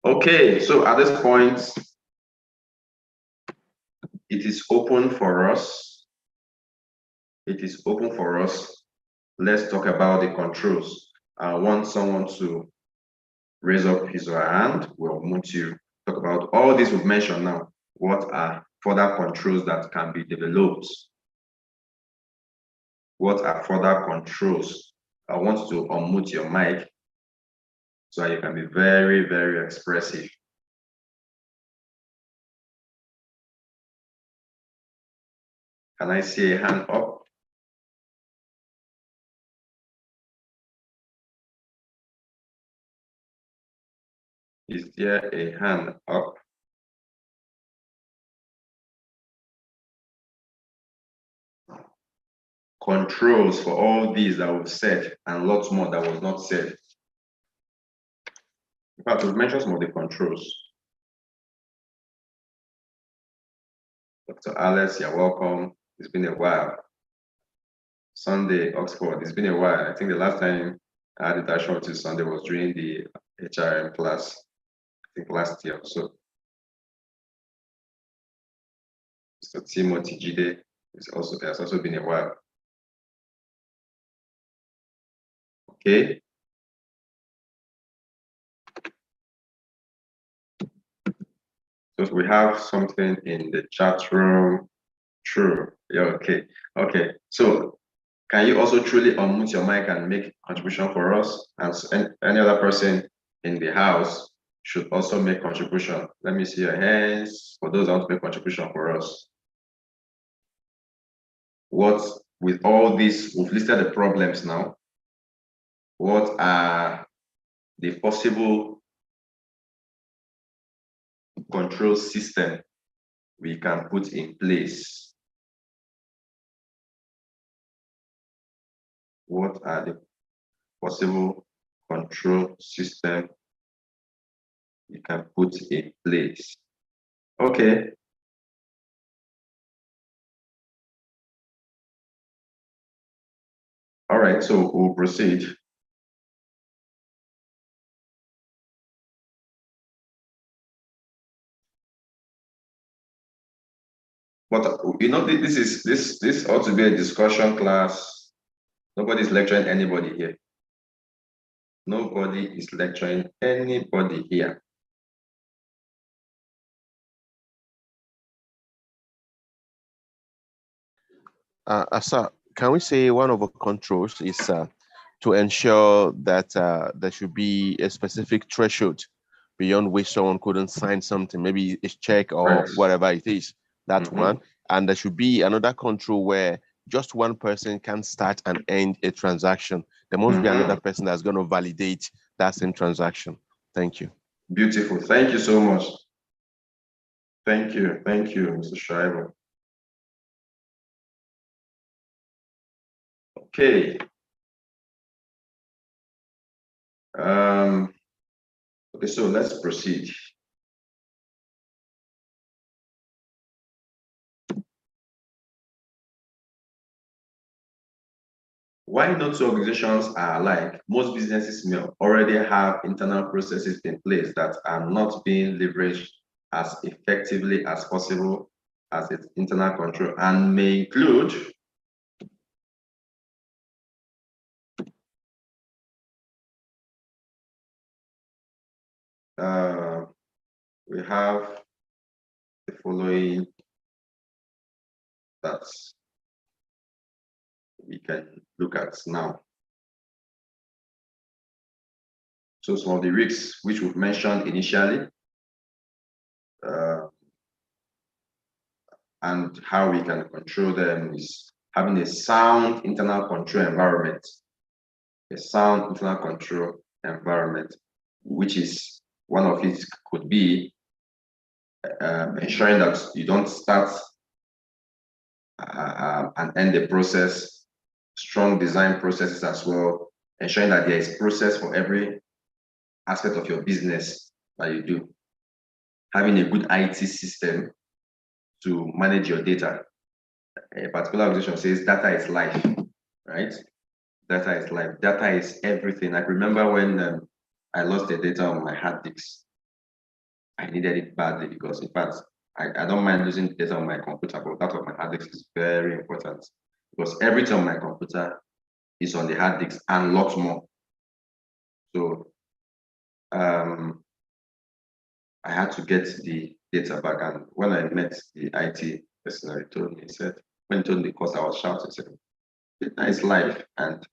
Okay, so at this point, it is open for us. Let's talk about the controls. I want someone to raise up his or her hand. We'll move to talk about all this we've mentioned now. What are further controls that can be developed? What are further controls? I want to unmute your mic so you can be very, very expressive. Can I see a hand up? Is there a hand up? Controls for all these that we've said and lots more that was not said. In fact, we've mentioned some of the controls. Dr. Alex, you're welcome. It's been a while. Sunday, Oxford, it's been a while. I think the last time I had interaction with you Sunday was during the HRM class, I think last year or so. Mr. Timothy Jide has also been a while. Okay. So we have something in the chat room. True. Yeah, okay. Okay. So can you also truly unmute your mic and make a contribution for us? And any other person in the house should also make contribution. Let me see your hands for those that want to make contribution for us. What, with all this, we've listed the problems now. What are the possible control system we can put in place? What are the possible control system we can put in place? Okay. All right, so we'll proceed. But this ought to be a discussion class. Nobody's lecturing anybody here. Nobody is lecturing anybody here. Sir, can we say one of the controls is to ensure that there should be a specific threshold beyond which someone couldn't sign something, maybe a check or whatever it is. That's one. And there should be another control where just one person can start and end a transaction. There must be another person that's going to validate that same transaction. Thank you. Beautiful. Thank you so much. Thank you, Mr. Schreiber. Okay. Okay, so let's proceed. Why not two organizations are alike? Most businesses may already have internal processes in place that are not being leveraged as effectively as possible as its internal control, and may include we have the following that we can look at now. So some of the risks which we've mentioned initially, and how we can control them is having a sound internal control environment. A sound internal control environment, which is one of it could be ensuring that you don't start and end the process strong design processes as well, ensuring that there is process for every aspect of your business that you do. Having a good IT system to manage your data. A particular organization says data is life, right? Data is life. Data is everything. I remember when I lost the data on my hard disk. I needed it badly because, in fact, I don't mind losing the data on my computer, but that of my hard disk is very important because everything on my computer is on the hard disk and lots more. So I had to get the data back. And when I met the IT person, he told me, he said, when he told me the course, I was shouting, he said, data is life. And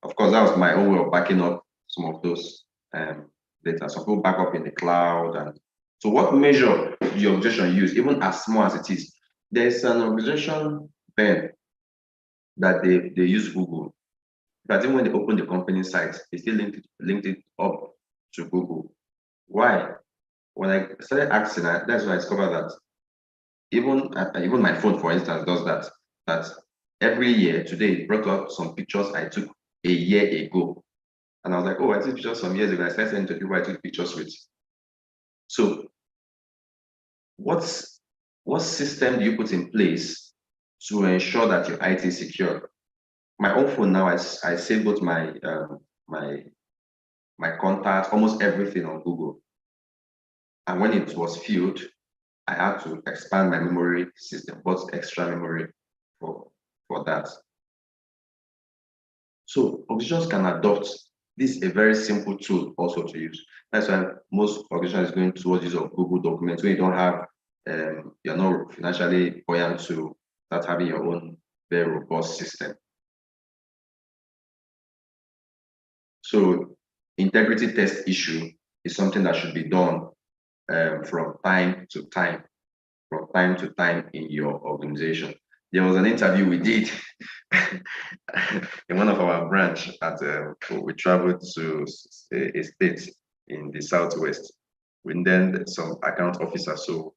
of course, that was my own way of backing up some of those data. Some people back up in the cloud. And so what measure the organization use, even as small as it is? There's an organization, Ben, that they use Google. But even when they open the company site, they still linked it up to Google. Why? When I started asking, that's when I discovered that even my phone, for instance, does that. That every year, today, it brought up some pictures I took a year ago. And I was like, oh, I took pictures some years ago. I started sending to people I took pictures with. So what system do you put in place to ensure that your IT is secure? My own phone now, I save both my contacts, almost everything on Google. And when it was filled, I had to expand my memory system, bought extra memory for that. So organizations can adopt this is a very simple tool also to use. That's why most organizations is going towards use of Google Documents when you don't have, you're not financially buoyant to start having your own very robust system. So integrity test issue is something that should be done from time to time in your organization. There was an interview we did in one of our branch at we traveled to a state in the southwest. We then some account officers. So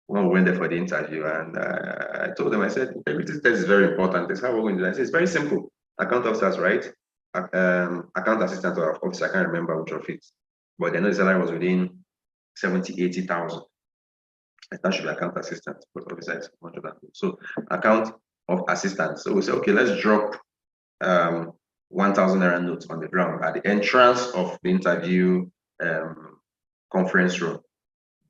when we went there for the interview, and I told them, I said, integrity test is very important. That's how we're going to do it. I said, it's very simple. Account officers, right? Account assistant or officer, I can't remember which of it, but they know the salary was within 70, 80,000. That should be account assistant, but officer is much of that. So account of assistant. So we say, okay, let's drop 1,000 naira notes on the ground at the entrance of the interview conference room.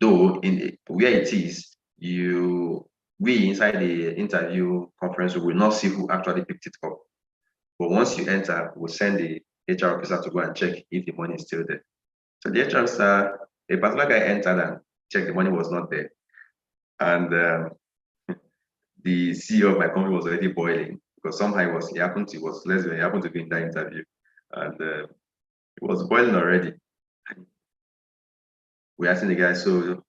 Though in where it is, we inside the interview conference room will not see who actually picked it up. But once you enter, we'll send the HR officer to go and check if the money is still there. So the HR officer, a particular guy entered and checked the money was not there. And the CEO of my company was already boiling because somehow he was less than he happened to be in that interview. And it was boiling already. We asked the guy, so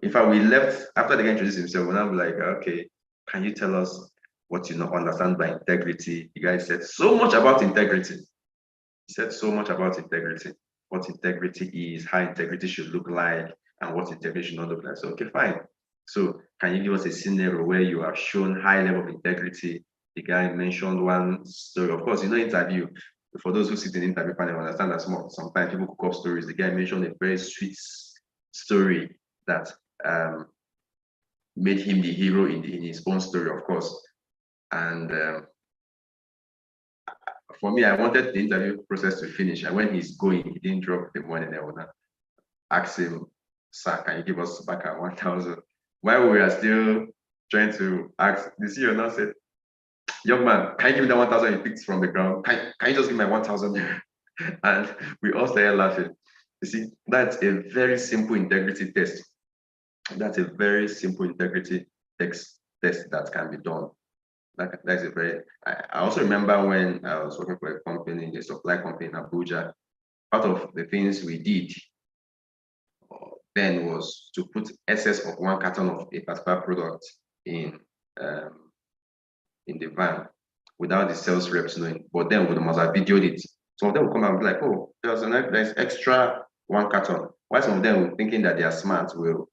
in fact, we left after the guy introduced himself, and I'm like, okay, can you tell us what you understand by integrity? The guy said so much about integrity. He said so much about integrity, what integrity is, how integrity should look like, and what integrity should not look like. So, okay, fine. So, can you give us a scenario where you have shown high level of integrity? The guy mentioned one story. Of course, interview. For those who sit in the interview panel, understand that sometimes people cook up stories. The guy mentioned a very sweet story that made him the hero in his own story, of course. And for me, I wanted the interview process to finish. And when he's going, he didn't drop the money. I would ask him, sir, can you give us back at 1,000? While we are still trying to ask, the CEO now said, young man, can you give me that 1,000 you picked from the ground? Can you just give me 1,000? And we all started laughing. You see, that's a very simple integrity test. That's a very simple integrity test that can be done. That's a very. I also remember when I was working for a company, a supply company in Abuja. Part of the things we did then was to put excess of 1 carton of a particular product in the van without the sales reps knowing. But then we must have videoed it. Some of them will come and be like, "Oh, there's extra 1 carton." Why some of them were thinking that they are smart will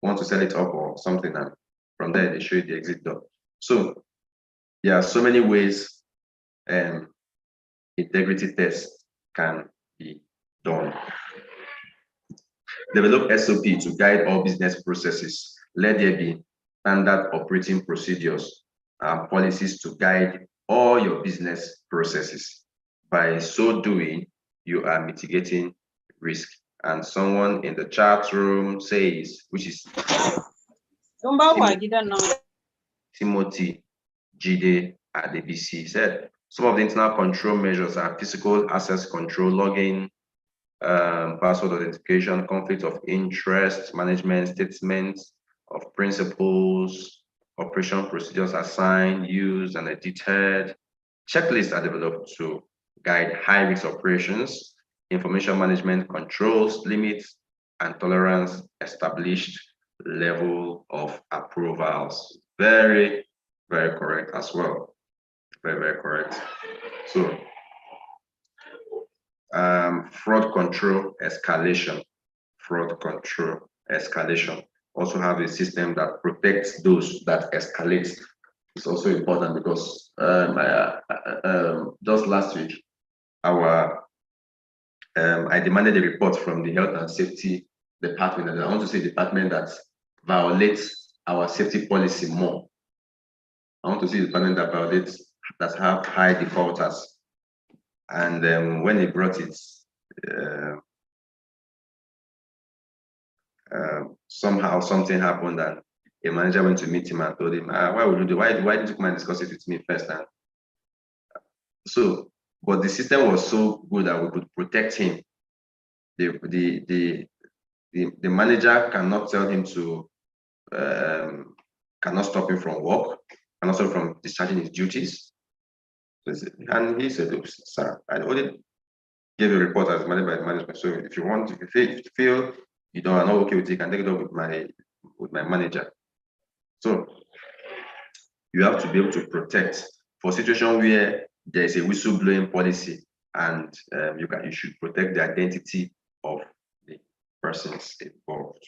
want to sell it up or something, and from there they show you the exit door. So there are so many ways integrity tests can be done. Develop SOP to guide all business processes. Let there be standard operating procedures and policies to guide all your business processes. By so doing, you are mitigating risk. And someone in the chat room says, which is Timothy Jide at the BC, said, some of the internal control measures are physical access control, login, password authentication, conflict of interest, management statements of principles, operation procedures assigned, used, and edited. Checklists are developed to guide high-risk operations, information management controls, limits, and tolerance, established level of approvals. Very, very correct as well. Very, very correct. So, fraud control escalation. Fraud control escalation. Also have a system that protects those that escalate. It's also important because just last week, I demanded a report from the health and safety department, and I want to say department that violates our safety policy more. I want to see the department that violates, that have high defaulters. And when he brought it, somehow something happened, and a manager went to meet him and told him, why would you do? Why did you come and discuss it with me first? And so, but the system was so good that we could protect him. The manager cannot tell him to, cannot stop him from work, cannot stop him from discharging his duties. And he said, sir, I already gave a report as managed by the management. So if you want, if you feel you don't are not okay with it, you can take it up with my manager. So you have to be able to protect for situation where there is a whistleblowing policy, and you should protect the identity of the persons involved.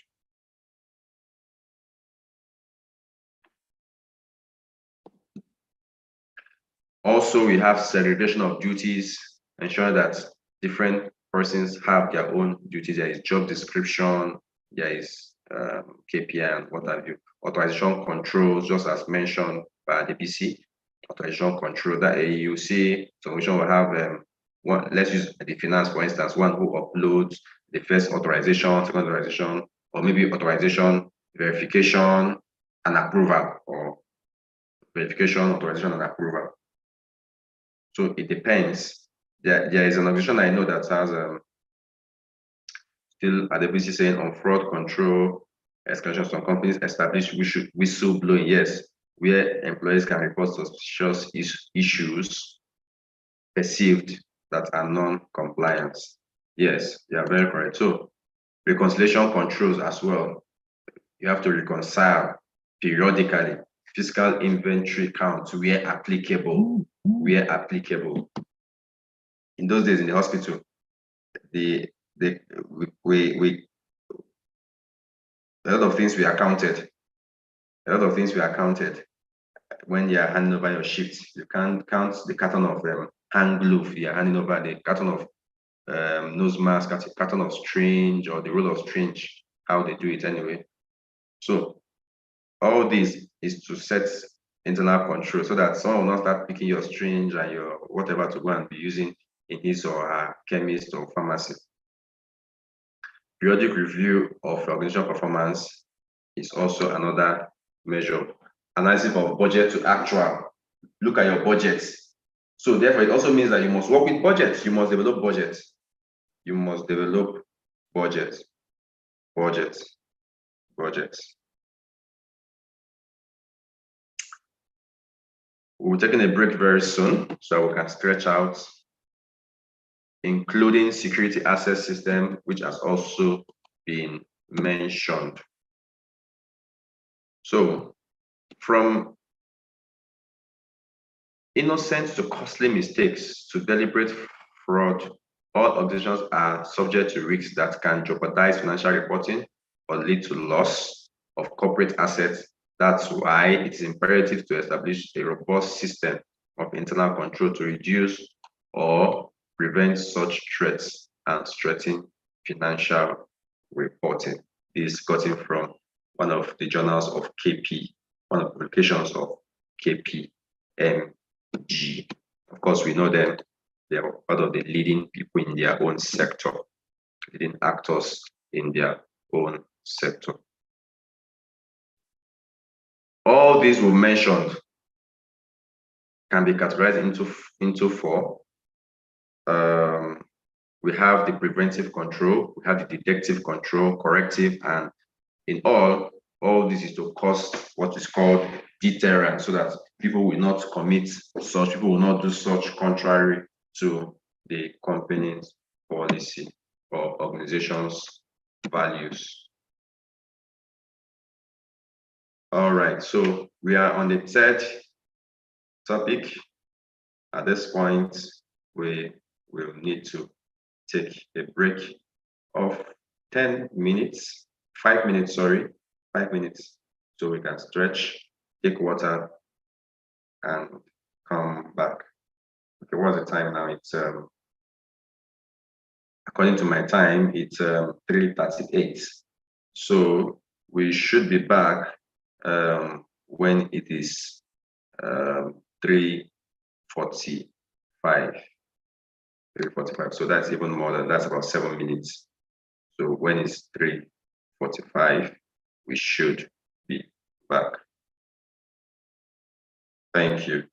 Also, we have segregation of duties, ensure that different persons have their own duties. There is job description, there is KPI and what have you. Authorization controls, just as mentioned by the PC. Authorization control that you see, solution will have one. Let's use the finance, for instance, one who uploads the first authorization, second authorization, or maybe authorization, verification, and approval, or verification, authorization, and approval. So it depends. There is an organization I know that has still at the BC saying on fraud control, escalation. Some companies establish whistleblowing, yes, where employees can report suspicious issues perceived that are non-compliant. Yes, you are very correct. So reconciliation controls as well. You have to reconcile periodically. Fiscal inventory count where applicable. Where applicable. In those days in the hospital, a lot of things were accounted. A lot of things were accounted when you are handing over your shifts. You can't count the carton of hand glove. You are handing over the carton of nose mask, carton of syringe, or the roll of syringe. How they do it anyway. So all this is to set internal control so that someone will not start picking your syringe and your whatever to go and be using in his or her chemist or pharmacy. Periodic review of organizational performance is also another measure. Analysis of budget to actual. Look at your budgets. So therefore, it also means that you must work with budgets. You must develop budgets. You must develop budgets. Budgets. We'll be taking a break very soon so we can stretch out, including security access system, which has also been mentioned. So from innocent to costly mistakes to deliberate fraud, all organizations are subject to risks that can jeopardize financial reporting or lead to loss of corporate assets That's why it is imperative to establish a robust system of internal control to reduce or prevent such threats and strengthen financial reporting. This is gotten from one of the journals of KP, one of the publications of KPMG. Of course, we know them. They are part of the leading people in their own sector, leading actors in their own sector. All these we mentioned can be categorized into four. We have the preventive control, we have the detective control, corrective, and in all this is to cause what is called deterrence, so that people will not commit such, people will not do such contrary to the company's policy or organization's values. All right, so we are on the third topic. At this point, we will need to take a break of 10 minutes, 5 minutes, sorry, 5 minutes, so we can stretch, take water, and come back. Okay, what's the time now? It's according to my time, it's 3:38. So we should be back when it is 3:45. 3:45. So that's even more than, that's about 7 minutes. So when it's 3:45, we should be back. Thank you.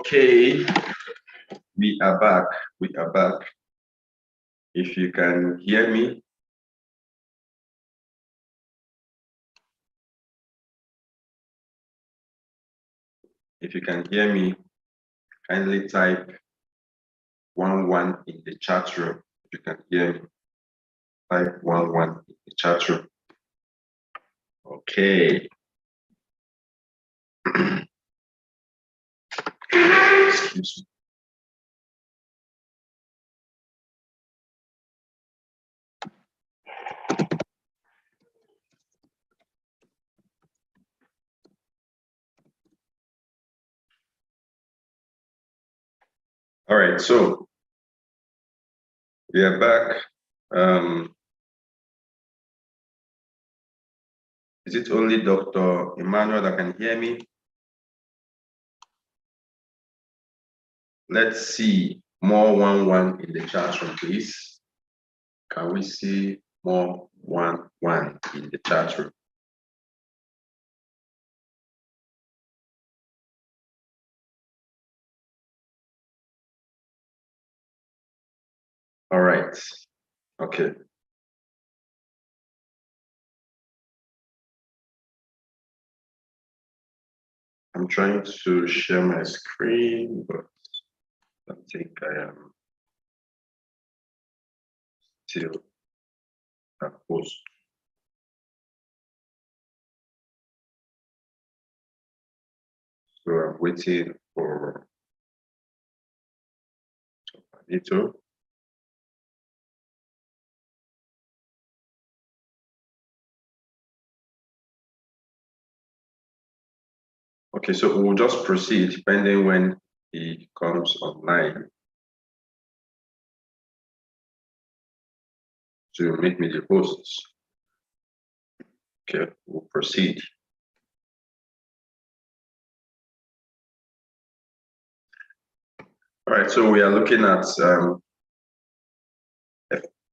Okay, we are back. We are back. If you can hear me. If you can hear me, kindly type 11 in the chat room. If you can hear me, type 11 in the chat room. Okay. Excuse me. All right, so we are back. Is it only Dr. Emmanuel that can hear me? Let's see more 11 in the chat room, please. Can we see more 11 in the chat room? All right. Okay. I'm trying to share my screen, but I think I am still at post. So I'm waiting for Anito. Okay, so we'll just proceed depending when he comes online to make me the host. Okay, we'll proceed. All right, so we are looking at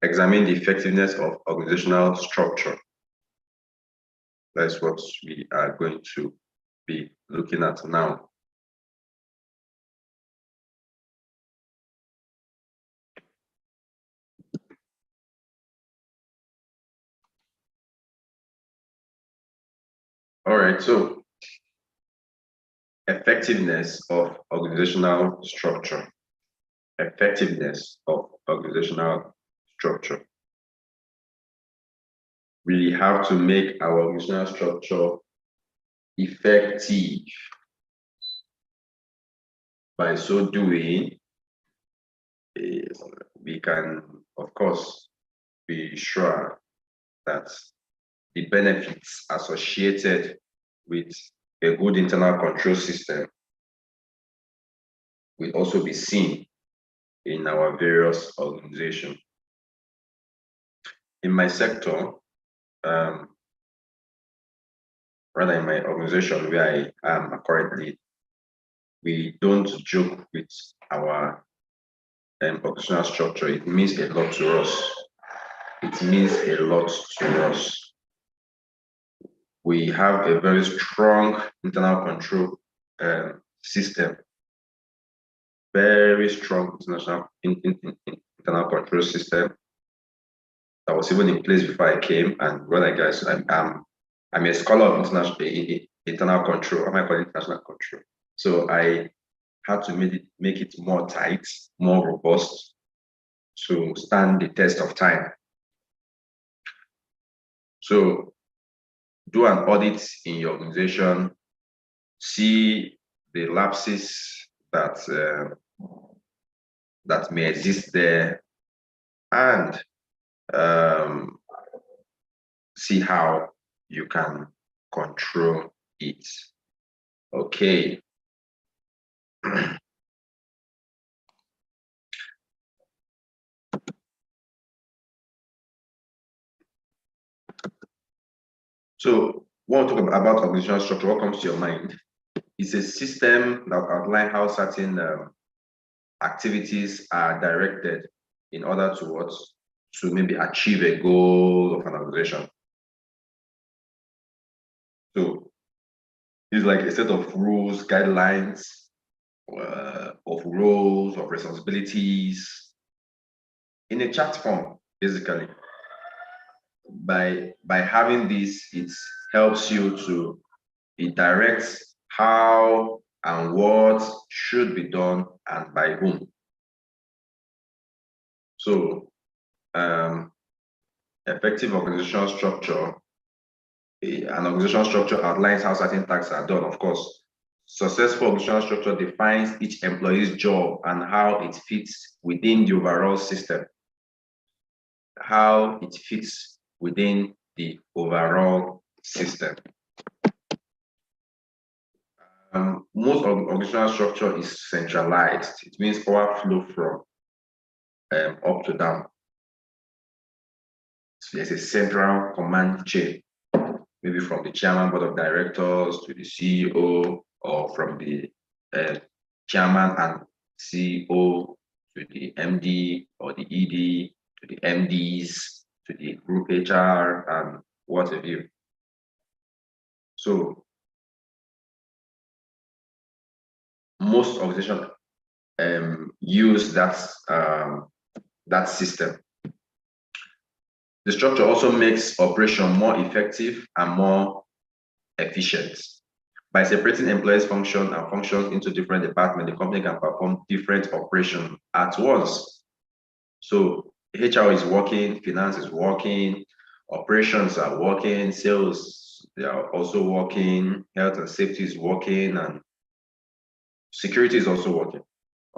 examine the effectiveness of organizational structure. That's what we are going to be looking at now. All right, so effectiveness of organizational structure. Effectiveness of organizational structure. We have to make our organizational structure effective. By so doing, we can, of course, be sure that the benefits associated with a good internal control system will also be seen in our various organizations. In my sector, rather in my organization where I am currently, we don't joke with our organizational structure. It means a lot to us. It means a lot to us. We have a very strong internal control system, very strong internal control system that was even in place before I came. And when I guess I'm a scholar of internal control. Am I calling international control? So I had to make it more tight, more robust to stand the test of time. So do an audit in your organization, see the lapses that that may exist there, and see how you can control it. Okay. So when we talk about organizational structure, what comes to your mind? It's a system that outlines how certain activities are directed in order to what? To maybe achieve a goal of an organization. So it's like a set of rules, guidelines, of roles, of responsibilities in a chat form, basically. By having this, it helps you to direct how and what should be done and by whom. So effective organizational structure, an organizational structure outlines how certain tasks are done, of course. Successful organizational structure defines each employee's job and how it fits within the overall system. How it fits within the overall system. Most of organizational structure is centralized. It means power flow from up to down. So there's a central command chain, maybe from the chairman board of directors to the CEO, or from the chairman and CEO to the MD or the ED to the MDs to the group HR and what have you. So most organizations use that system. The structure also makes operation more effective and more efficient. By separating employees' function and functions into different departments, the company can perform different operations at once. So HR is working, finance is working, operations are working, sales, they are also working, health and safety is working, and security is also working.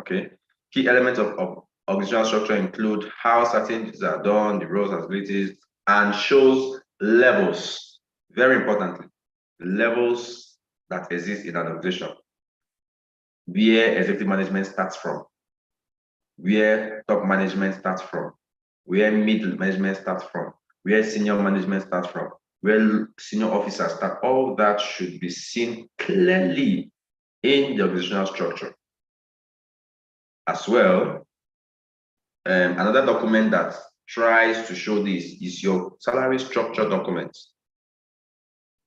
Okay. Key elements of organizational structure include how certain things are done, the roles and responsibilities, and shows levels. Very importantly, levels that exist in an organization. Where executive management starts from, where top management starts from, where middle management starts from, where senior management starts from, where senior officers start. All that should be seen clearly in the organizational structure. As well, another document that tries to show this is your salary structure document.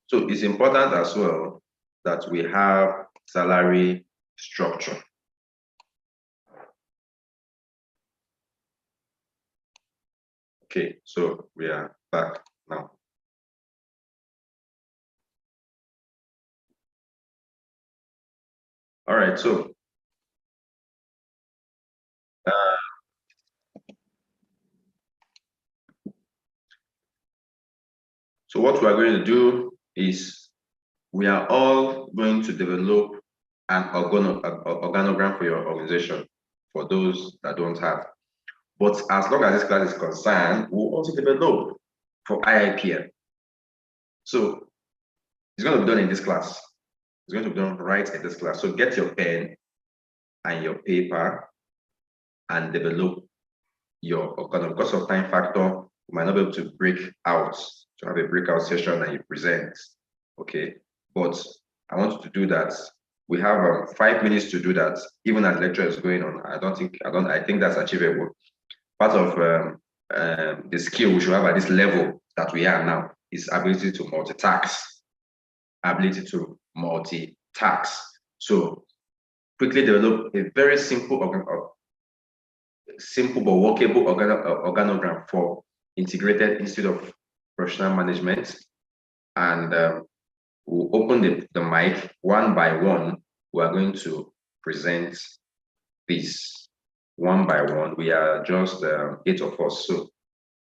So it's important as well that we have salary structure. Okay, so we are back now. All right, so what we are going to do is we are all going to develop an organogram for your organization, for those that don't have. But as long as this class is concerned, we'll also develop for IIPM. So it's going to be done in this class. It's going to be done right in this class. So get your pen and your paper and develop your organogram. Because of time factor, you might not be able to break out, to have a breakout session and you present. Okay, but I want you to do that. We have 5 minutes to do that, even as lecture is going on. I think that's achievable. Part of the skill we should have at this level that we are now is ability to multitask. So quickly develop a very simple but workable organogram for integrated Institute of Professional Management. And we'll open the mic one by one. We are going to present this one by one. We are just 8 of us. So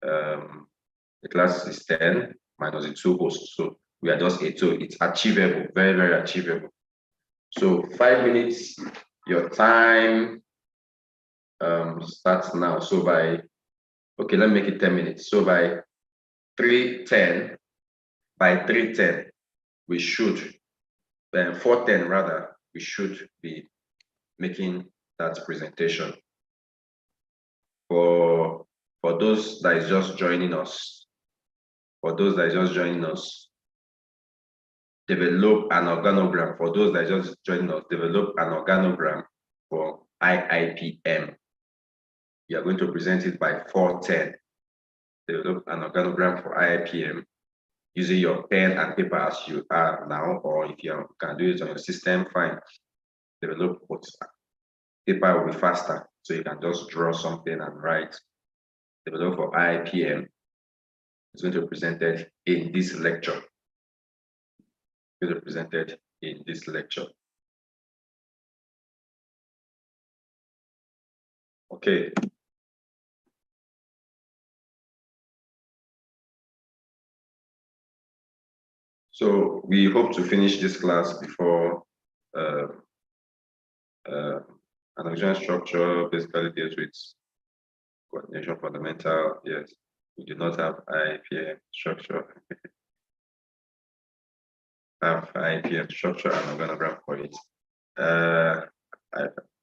the class is 10 minus the 2 hosts. So we are just 8. So it's achievable, very, very achievable. So 5 minutes, your time starts now. So okay, let me make it 10 minutes. So by 3:10, we should, 4:10 rather, we should be making that presentation. For those that is just joining us, develop an organogram. For those that are just joining us, develop an organogram for IIPM. You are going to present it by 4:10. Develop an organogram for IIPM using your pen and paper as you are now, or if you can do it on your system, fine. develop, but paper will be faster. So you can just draw something and write. Develop for IPM. It's going to be presented in this lecture. It's going to be presented in this lecture. Okay. So we hope to finish this class before an organizational structure basically deals with coordination fundamental. Yes, we do not have IPM structure. Have IPM structure and organogram for it.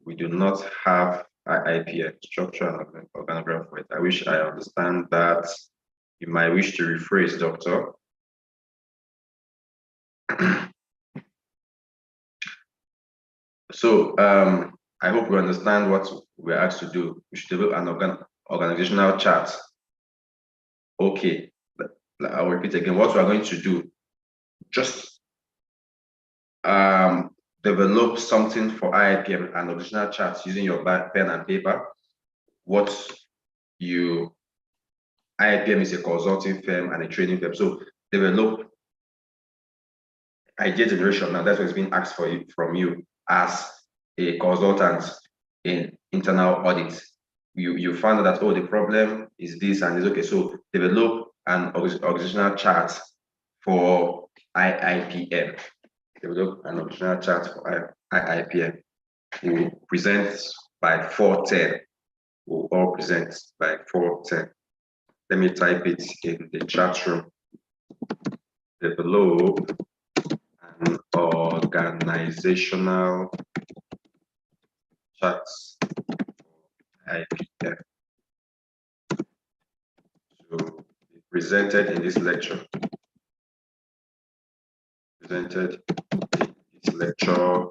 We do not have IPM structure and organogram for it. I wish I understand that. You might wish to rephrase, doctor. So I hope you understand what we're asked to do. We should develop an organizational chart. Okay, I'll repeat again. What we're going to do, just develop something for IPM, an organizational chart using your pen and paper. IPM is a consulting firm and a training firm. So develop idea generation. Now that's what's being asked from you as a consultant in internal audit. You find out that, oh, the problem is this and it's okay. So develop an organizational chart for IIPM. Develop an organizational chart for IIPM. We'll present by 4:10. We'll all present by 4:10. Let me type it in the chat room. Develop an organizational chart for IIPM to be presented in this lecture. Presented in this lecture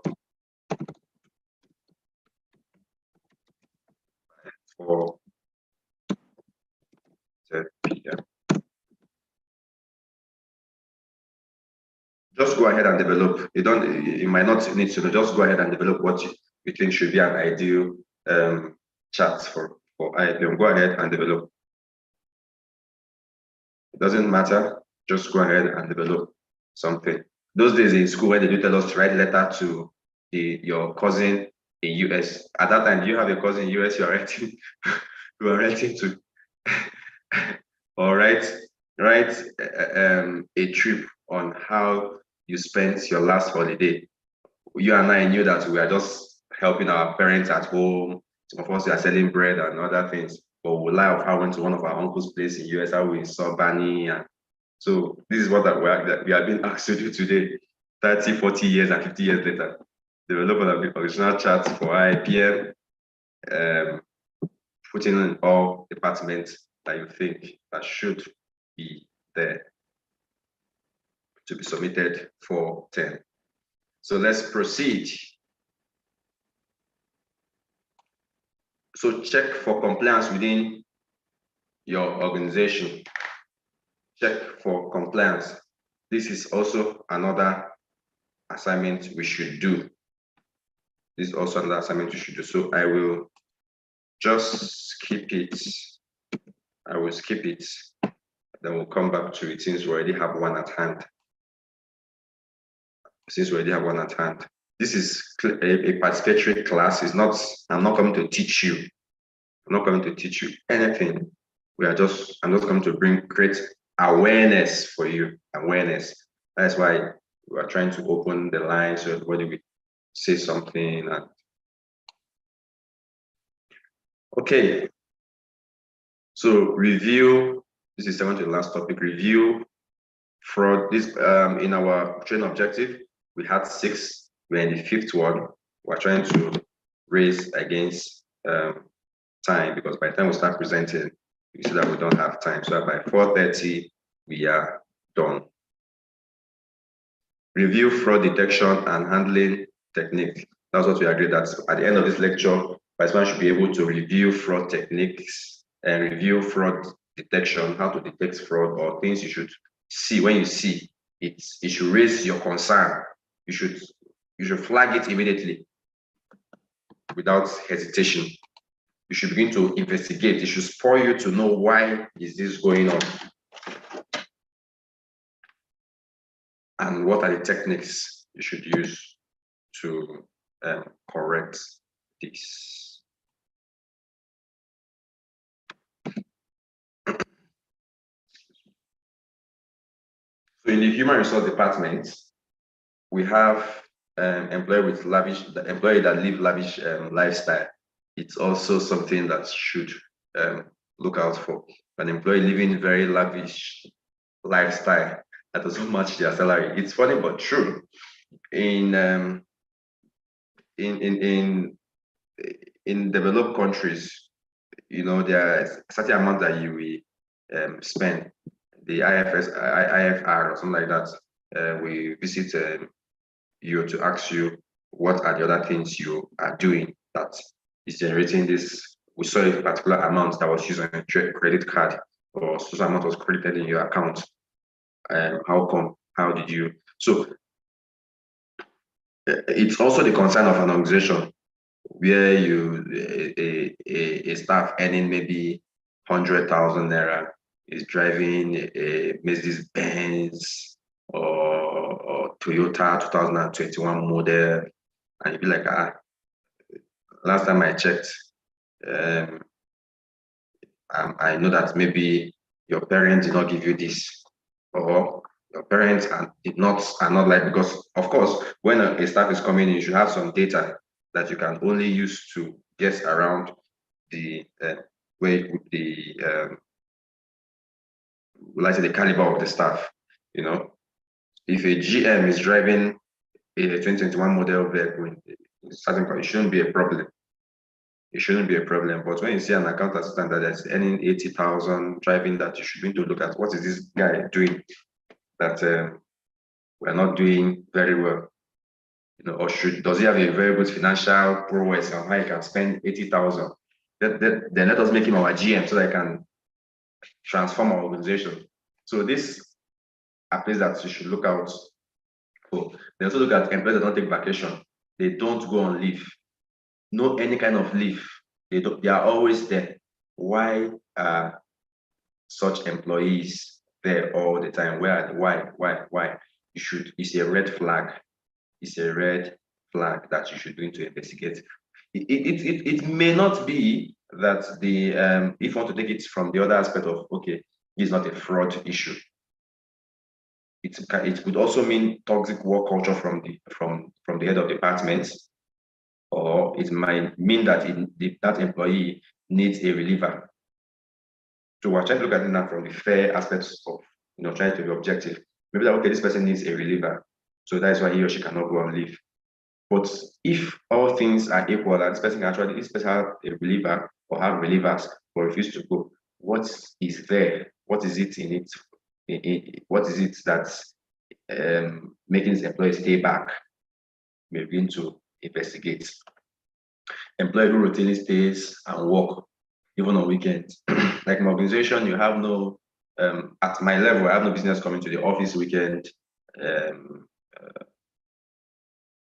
for 10 p.m. Just go ahead and develop. You might not need to know. Just go ahead and develop what you think should be an ideal chart for IPM. Go ahead and develop. It doesn't matter. Just go ahead and develop something. Those days in school, when they do tell us to write letter to your cousin in US. At that time, do you have a cousin in US you are writing? You are writing to, or write a trip on how you spent your last holiday. You and I knew that we are just helping our parents at home. Some of us are selling bread and other things. But we lie of how we went to one of our uncle's place in US, how we saw Barney. And so this is what we are being asked to do today, 30, 40 years and 50 years later. Develop an original chart for IPM, putting in all departments that you think that should be there to be submitted for 10. So let's proceed. So check for compliance within your organization. Check for compliance. This is also another assignment we should do. This is also another assignment we should do. So I will just skip it. I will skip it. Then we'll come back to it since we already have one at hand. This is a participatory class. I'm not coming to teach you. I'm not coming to teach you anything. I'm just coming to create awareness for you. Awareness. That's why we are trying to open the line so everybody will say something. Okay. So review. This is second to the last topic. Review fraud. This in our training objective, we had 6. We're in the 5th one. We're trying to race against time, because by the time we start presenting, we see that we don't have time. So by 4:30, we are done. Review fraud detection and handling technique. That's what we agreed, that at the end of this lecture, participants should be able to review fraud techniques and review fraud detection, how to detect fraud, or things you should see. When you see it, it should raise your concern. You should flag it immediately. without hesitation. You should begin to investigate. It should spur you to know why is this going on, and what are the techniques you should use to correct this. So in the human resource department, we have employee that live lavish lifestyle. It's also something that should look out for. An employee living very lavish lifestyle that doesn't match their salary. It's funny but true. In developed countries, you know, there are a certain amount that you will spend. The IFR or something like that. We visit you to ask you what are the other things you are doing that is generating this. We saw a particular amount that was used on a credit card, or some amount was credited in your account. How come? How did you? So it's also the concern of an organization where a staff earning maybe 100,000 naira is driving a Mercedes Benz or Toyota 2021 model, and you'd be like, last time I checked, I know that maybe your parents did not give you this, or your parents are not like, because of course, when a staff is coming in, you should have some data that you can only use to guess around the let's say the caliber of the staff. You know, if a GM is driving a 2021 model vehicle, it shouldn't be a problem. It shouldn't be a problem. But when you see an account assistant that is earning 80,000 driving that, you should begin to look at what is this guy doing that we're not doing very well. You know, or does he have a very good financial prowess on how he can spend 80,000? Then let us make him our GM so that I can transform our organization. So this a place that you should look out for. They also look at employees that don't take vacation. They don't go on leave. No any kind of leave. They are always there. Why are such employees there all the time? Why? It's a red flag. It's a red flag that you should begin to investigate. It may not be that if you want to take it from the other aspect of, okay, it's not a fraud issue. It could also mean toxic work culture from the head of department, or it might mean that that employee needs a reliever. So we're trying to look at it now from the fair aspects of, you know, trying to be objective. Maybe that, okay, this person needs a reliever, so that's why he or she cannot go on leave. But if all things are equal and this person have a reliever or have relievers but refuse to go, what is there? What is it in it? What is it that's making this employee stay back? We begin to investigate. Employee who routinely stays and work even on weekends. Like my organization, you have no, at my level, I have no business coming to the office weekend.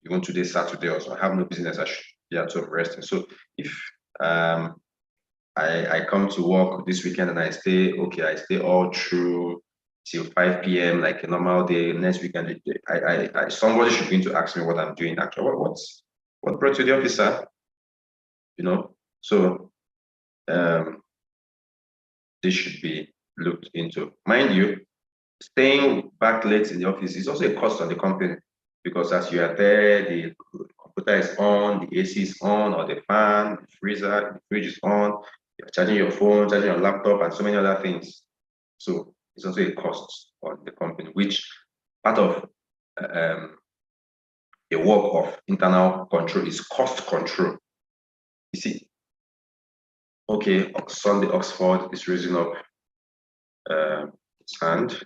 Even today, Saturday, also, I have no business. I should be at home resting. So if I come to work this weekend and I stay all through till 5 p.m. like a normal day. Next weekend, somebody should begin to ask me what I'm doing actually. What brought you to the office, sir? You know, so this should be looked into. Mind you, staying back late in the office is also a cost on the company, because as you are there, the computer is on, the AC is on, or the fan, the freezer, the fridge is on, you're charging your phone, charging your laptop, and so many other things. So it's also a cost on the company, which part of the work of internal control is cost control. You see, okay, Sunday Oxford is raising up its hand.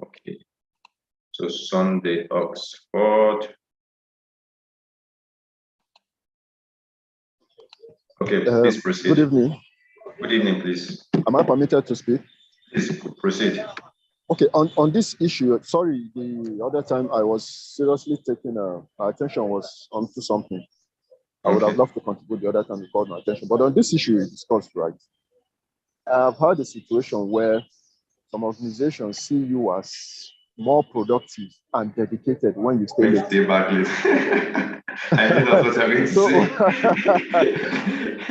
Okay, so Sunday Oxford. Okay, please proceed. Good evening. Good evening, please. Am I permitted to speak? Please proceed. Okay, on this issue, sorry, the other time I was seriously taking, my attention was onto something. I would have Okay. loved to contribute the other time you called my attention. But on this issue you discussed, right? I've had a situation where some organizations see you as more productive and dedicated when you stay When you late. stay back late. I think that's what you're going to So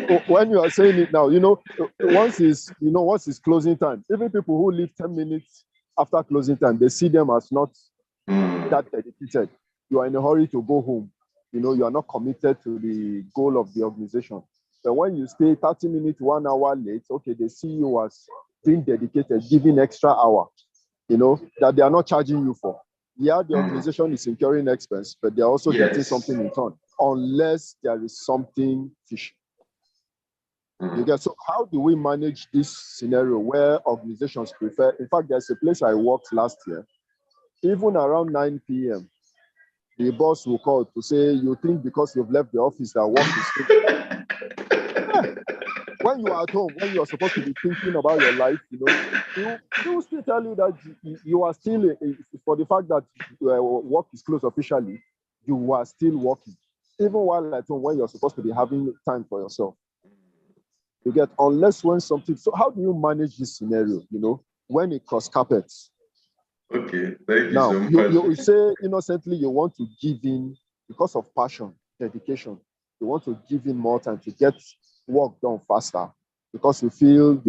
say. when you are saying it now, once it's closing time, even people who leave 10 minutes after closing time, they see them as not that dedicated. You are in a hurry to go home. You are not committed to the goal of the organization. But when you stay 30 minutes, 1 hour late, okay, they see you as being dedicated, giving extra hour, that they are not charging you for. Yeah, the organization is incurring expense, but they're also getting something in turn, unless there is something fishy. So how do we manage this scenario where organizations prefer? In fact, there's a place I worked last year. Even around 9 p.m., the boss will call to say, you think because you've left the office that work is finished. When you are at home, when you are supposed to be thinking about your life, he will still tell you that you are still, for the fact that work is closed officially, you are still working. Even while at home, when you're supposed to be having time for yourself. Unless when something, so how do you manage this scenario, when it cross carpets? Okay, thank you Now, so much. you say innocently you want to give in because of passion, dedication. You want to give in more time to get work done faster because you feel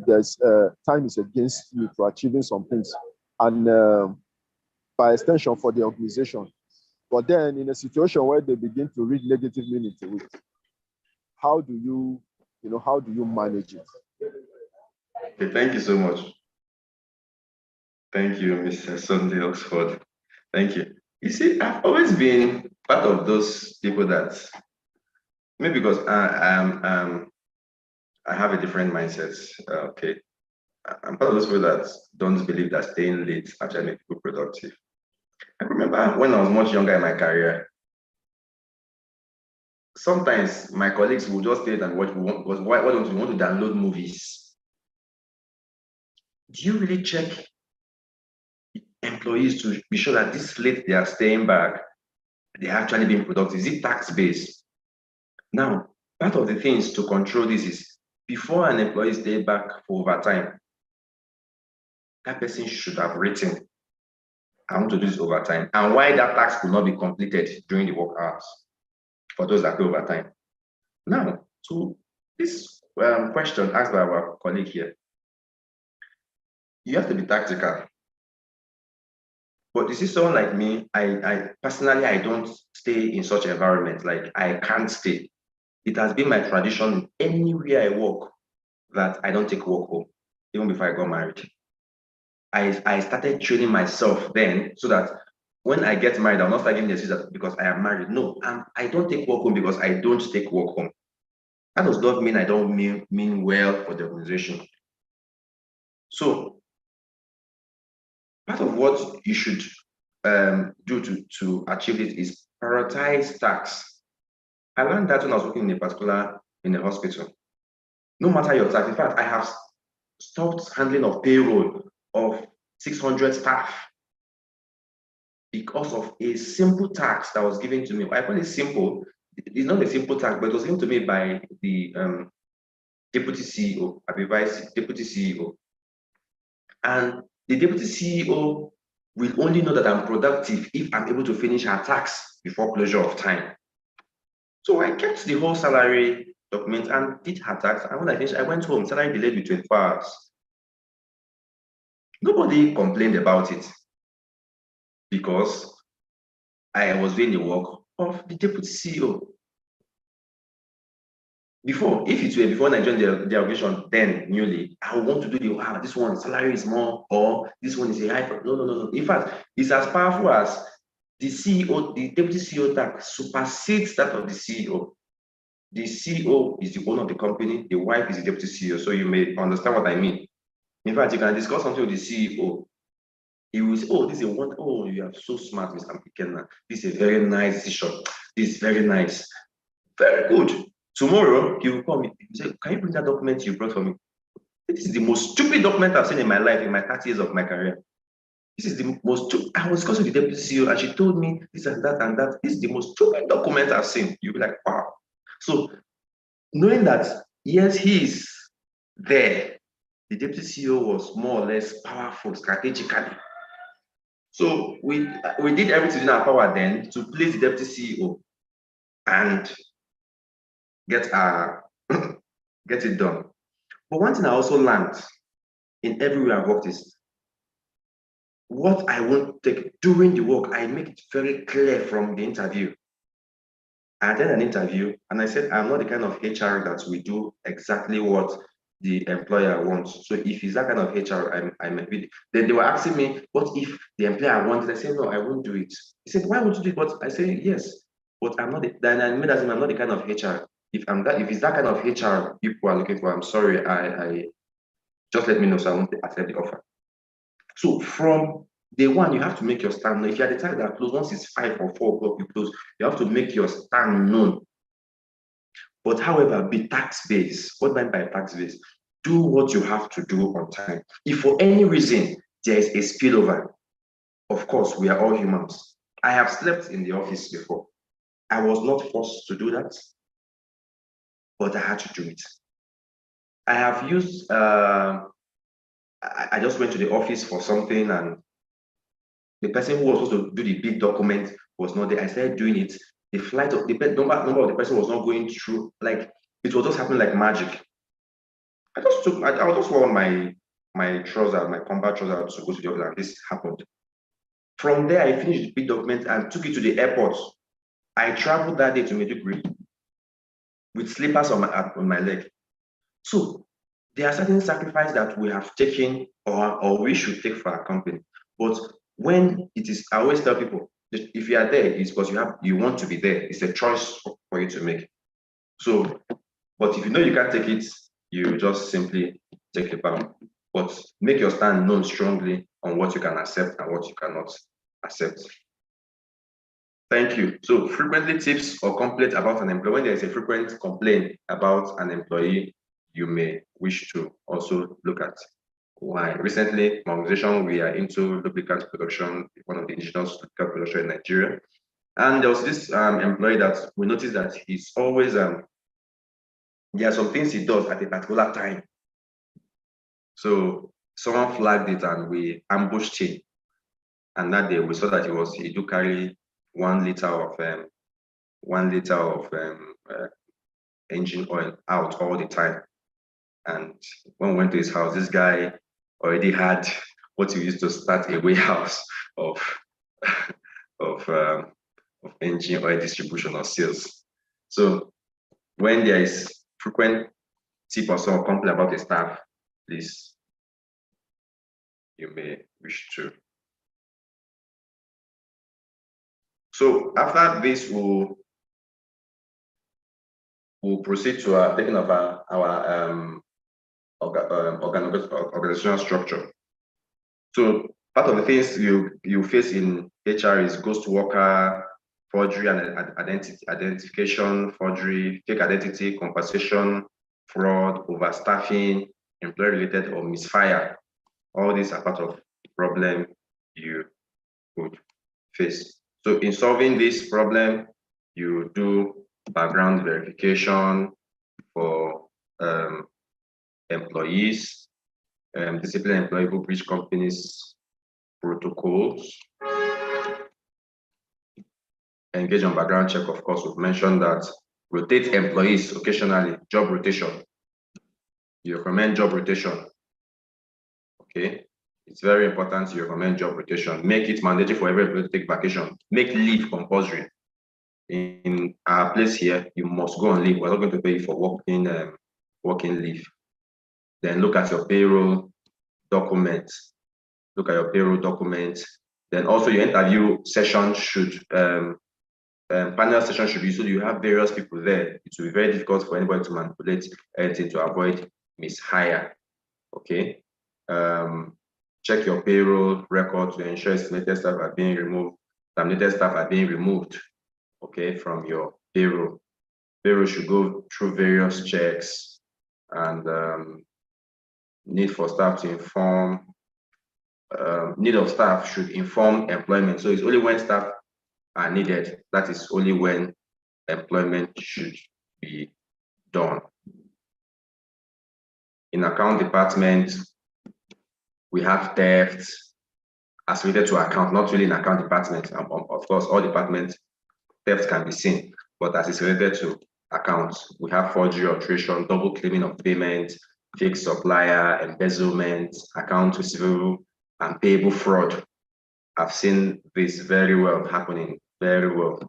there's time is against you for achieving some things, and by extension for the organization. But then in a situation where they begin to read negative meaning to it, how do you manage it? Okay, thank you so much. Thank you, Mr. Sunday Oxford. Thank you. You see, I've always been part of those people that maybe because I have a different mindset. Okay, I'm part of those people that don't believe that staying late actually makes people productive. I remember when I was much younger in my career, sometimes my colleagues will just stay and watch. Because why don't you want to download movies? Do you really check employees to be sure that this late they are staying back, they're actually being productive? Is it tax-based? Now, part of the things to control this is before an employee stays back for overtime, that person should have written, I want to do this overtime, and why that task could not be completed during the work hours for those that do overtime. Now, to this question asked by our colleague here, you have to be tactical. But you see, someone like me, I personally, I don't stay in such environment. Like, I can't stay. It has been my tradition anywhere I work that I don't take work home, even before I got married. I started training myself then so that when I get married, I'll not start giving the excuse that because I am married. No, I don't take work home because I don't take work home. That does not mean I don't mean well for the organization. So part of what you should do to achieve it is prioritize tasks. I learned that when I was working in a hospital. No matter your task, in fact, I have stopped handling of payroll of 600 staff because of a simple task that was given to me. I call it simple. It's not a simple task, but it was given to me by the deputy CEO, deputy CEO. And the deputy CEO will only know that I'm productive if I'm able to finish her tasks before closure of time. So I kept the whole salary document and did her tax. And when I finished, I went home, salary delayed with 24 hours. Nobody complained about it because I was doing the work of the deputy CEO. Before, if it were before I joined the organization, then newly, I would want to do the this one salary is more, or this one is a high. No. In fact, it's as powerful as the CEO, the deputy CEO tax supersedes that of the CEO. The CEO is the owner of the company, the wife is the deputy CEO. So you may understand what I mean. In fact, you can discuss something with the CEO. He will say, oh, this is a one, oh, you are so smart, Mr. McKenna. This is a very nice decision. This is very nice. Very good. Tomorrow, he will call me. He will say, can you bring that document you brought for me? This is the most stupid document I've seen in my life, in my 30 years of my career. This is the most stupid. I was discussing with the deputy CEO and she told me this and that and that. This is the most stupid document I've seen. You'll be like, wow. So knowing that, yes, he is there, the deputy CEO was more or less powerful strategically. So we did everything in our power then to place the deputy CEO and get it done. But one thing I also learned in everywhere I worked is what I won't take during the work, I make it very clear from the interview. I attended an interview and I said, I'm not the kind of HR that we do exactly what the employer wants. So if it's that kind of HR, I'm a bit. Then they were asking me, what if the employer wanted? I said, no, I won't do it. He said, why would you do it? But I said, yes, but I'm not. Then I made as I'm not the kind of HR. If it's that kind of HR people are looking for, I'm sorry. I just let me know so I won't accept the offer. So from day one, you have to make your stand known. If you are the type that close, once it's 5 or 4 o'clock, you close, you have to make your stand known. But however, be tax-based. What do I mean by tax-based? Do what you have to do on time. If for any reason there is a spillover, of course, we are all humans. I have slept in the office before. I was not forced to do that, but I had to do it. I have used, I just went to the office for something and the person who was supposed to do the big document was not there. I started doing it. The flight of the number of the person was not going through. Like it was just happening like magic. I was just wearing my trousers, my combat trousers to go to the office, and this happened. From there, I finished the big document and took it to the airport. I traveled that day to Maiduguri with slippers on my leg. So there are certain sacrifices that we have taken or we should take for our company. But when it is, I always tell people, if you are there, it's because you want to be there. It's a choice for you to make. So, but if you know you can't take it, you just simply take it down. But make your stand known strongly on what you can accept and what you cannot accept. Thank you. So frequently tips or complaints about an employee. When there is a frequent complaint about an employee, you may wish to also look at why. Recently, my organization, we are into lubricant production, one of the indigenous lubricant production in Nigeria. And there was this employee that we noticed that he's always, there are some things he does at a particular time. So someone flagged it and we ambushed him. And that day we saw that he do carry 1 liter of engine oil out all the time. And when we went to his house, this guy already had what he used to start a warehouse of engine oil distribution or sales. So when there is frequent tip or some complaint about the staff, please, you may wish to. So after this, we'll proceed to taking of our organizational structure. So part of the things you face in HR is ghost worker, forgery and identification, forgery, fake identity, compensation, fraud, overstaffing, employee-related or misfire. All these are part of the problem you would face. So in solving this problem, you do background verification for employees, discipline employee who breach companies' protocols, engage on background check. Of course, we've mentioned that rotate employees occasionally, job rotation. You recommend job rotation. Okay, it's very important you recommend job rotation. Make it mandatory for every employee to take vacation. Make leave compulsory. In our place here, you must go on leave. We're not going to pay you for working leave. Then look at your payroll documents. Look at your payroll documents. Then also your interview session should panel session should be so you have various people there. It will be very difficult for anybody to manipulate anything to avoid mishire. Okay. Check your payroll record to ensure estimated staff are being removed. Terminated staff are being removed. Okay, from your payroll. Payroll should go through various checks and need for staff to inform. Need of staff should inform employment. So it's only when staff are needed, that is only when employment should be done. In account department, we have theft as related to account, not really in account department. Of course, all departments, theft can be seen, but as it's related to accounts, we have forgery, alteration, double claiming of payment, fake supplier, embezzlement, account receivable, and payable fraud. I've seen this very well happening, very well.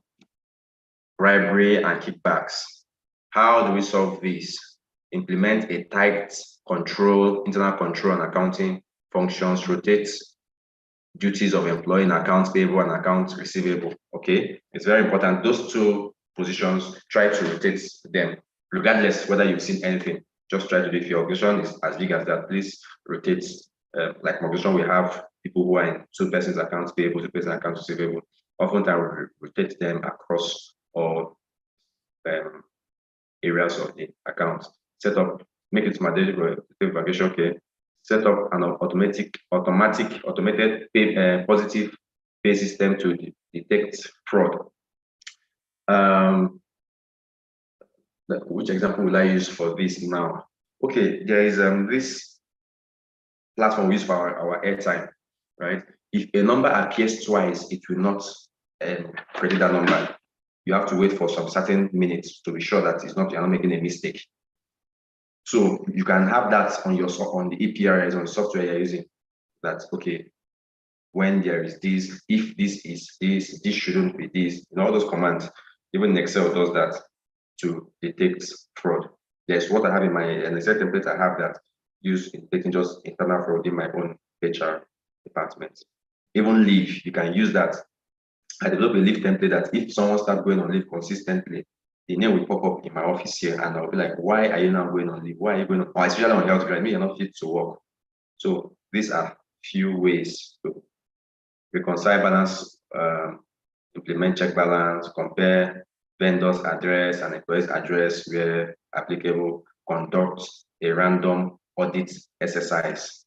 Bribery and kickbacks. How do we solve this? Implement a tight control, internal control and accounting functions, rotate duties of employee in accounts payable and accounts receivable. Okay, it's very important. Those two positions, try to rotate them, regardless whether you've seen anything. Just try to do. If your organization is as big as that, please rotate. Like my organization, we have people who are in 2 persons accounts payable, 2 persons accounts receivable. Oftentimes, we rotate them across all areas of the account. Set up, make it mandatory vacation. Okay. Set up an automated positive pay system to detect fraud. Which example will I use for this now? Okay, there is this platform we use for our airtime, right? If a number appears twice, it will not credit that number. You have to wait for some certain minutes to be sure that you're not making a mistake. So you can have that on the EPRS, on the software you're using. That okay, when there is this, if this is this shouldn't be this. In all those commands, even Excel does that to detect fraud. There's what I have in my Excel template. I have that used in detecting just internal fraud in my own HR department. Even leave, you can use that. I developed a leave template that if someone starts going on leave consistently, the name will pop up in my office here, and I'll be like, why are you now going on leave? Why are you going on? Or especially on health grade, you're not fit to work. So these are few ways to reconcile balance, implement check balance, compare vendor's address and employee's address where applicable, conduct a random audit exercise.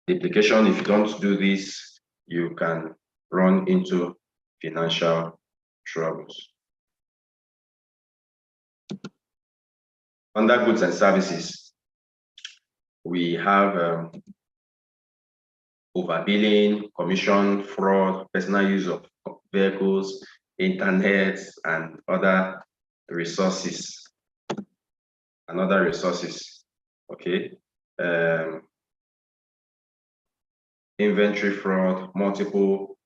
The implication, if you don't do this, you can run into financial troubles. Under goods and services, we have overbilling, commission, fraud, personal use of vehicles, internet, and other resources. Okay. Inventory fraud, multiple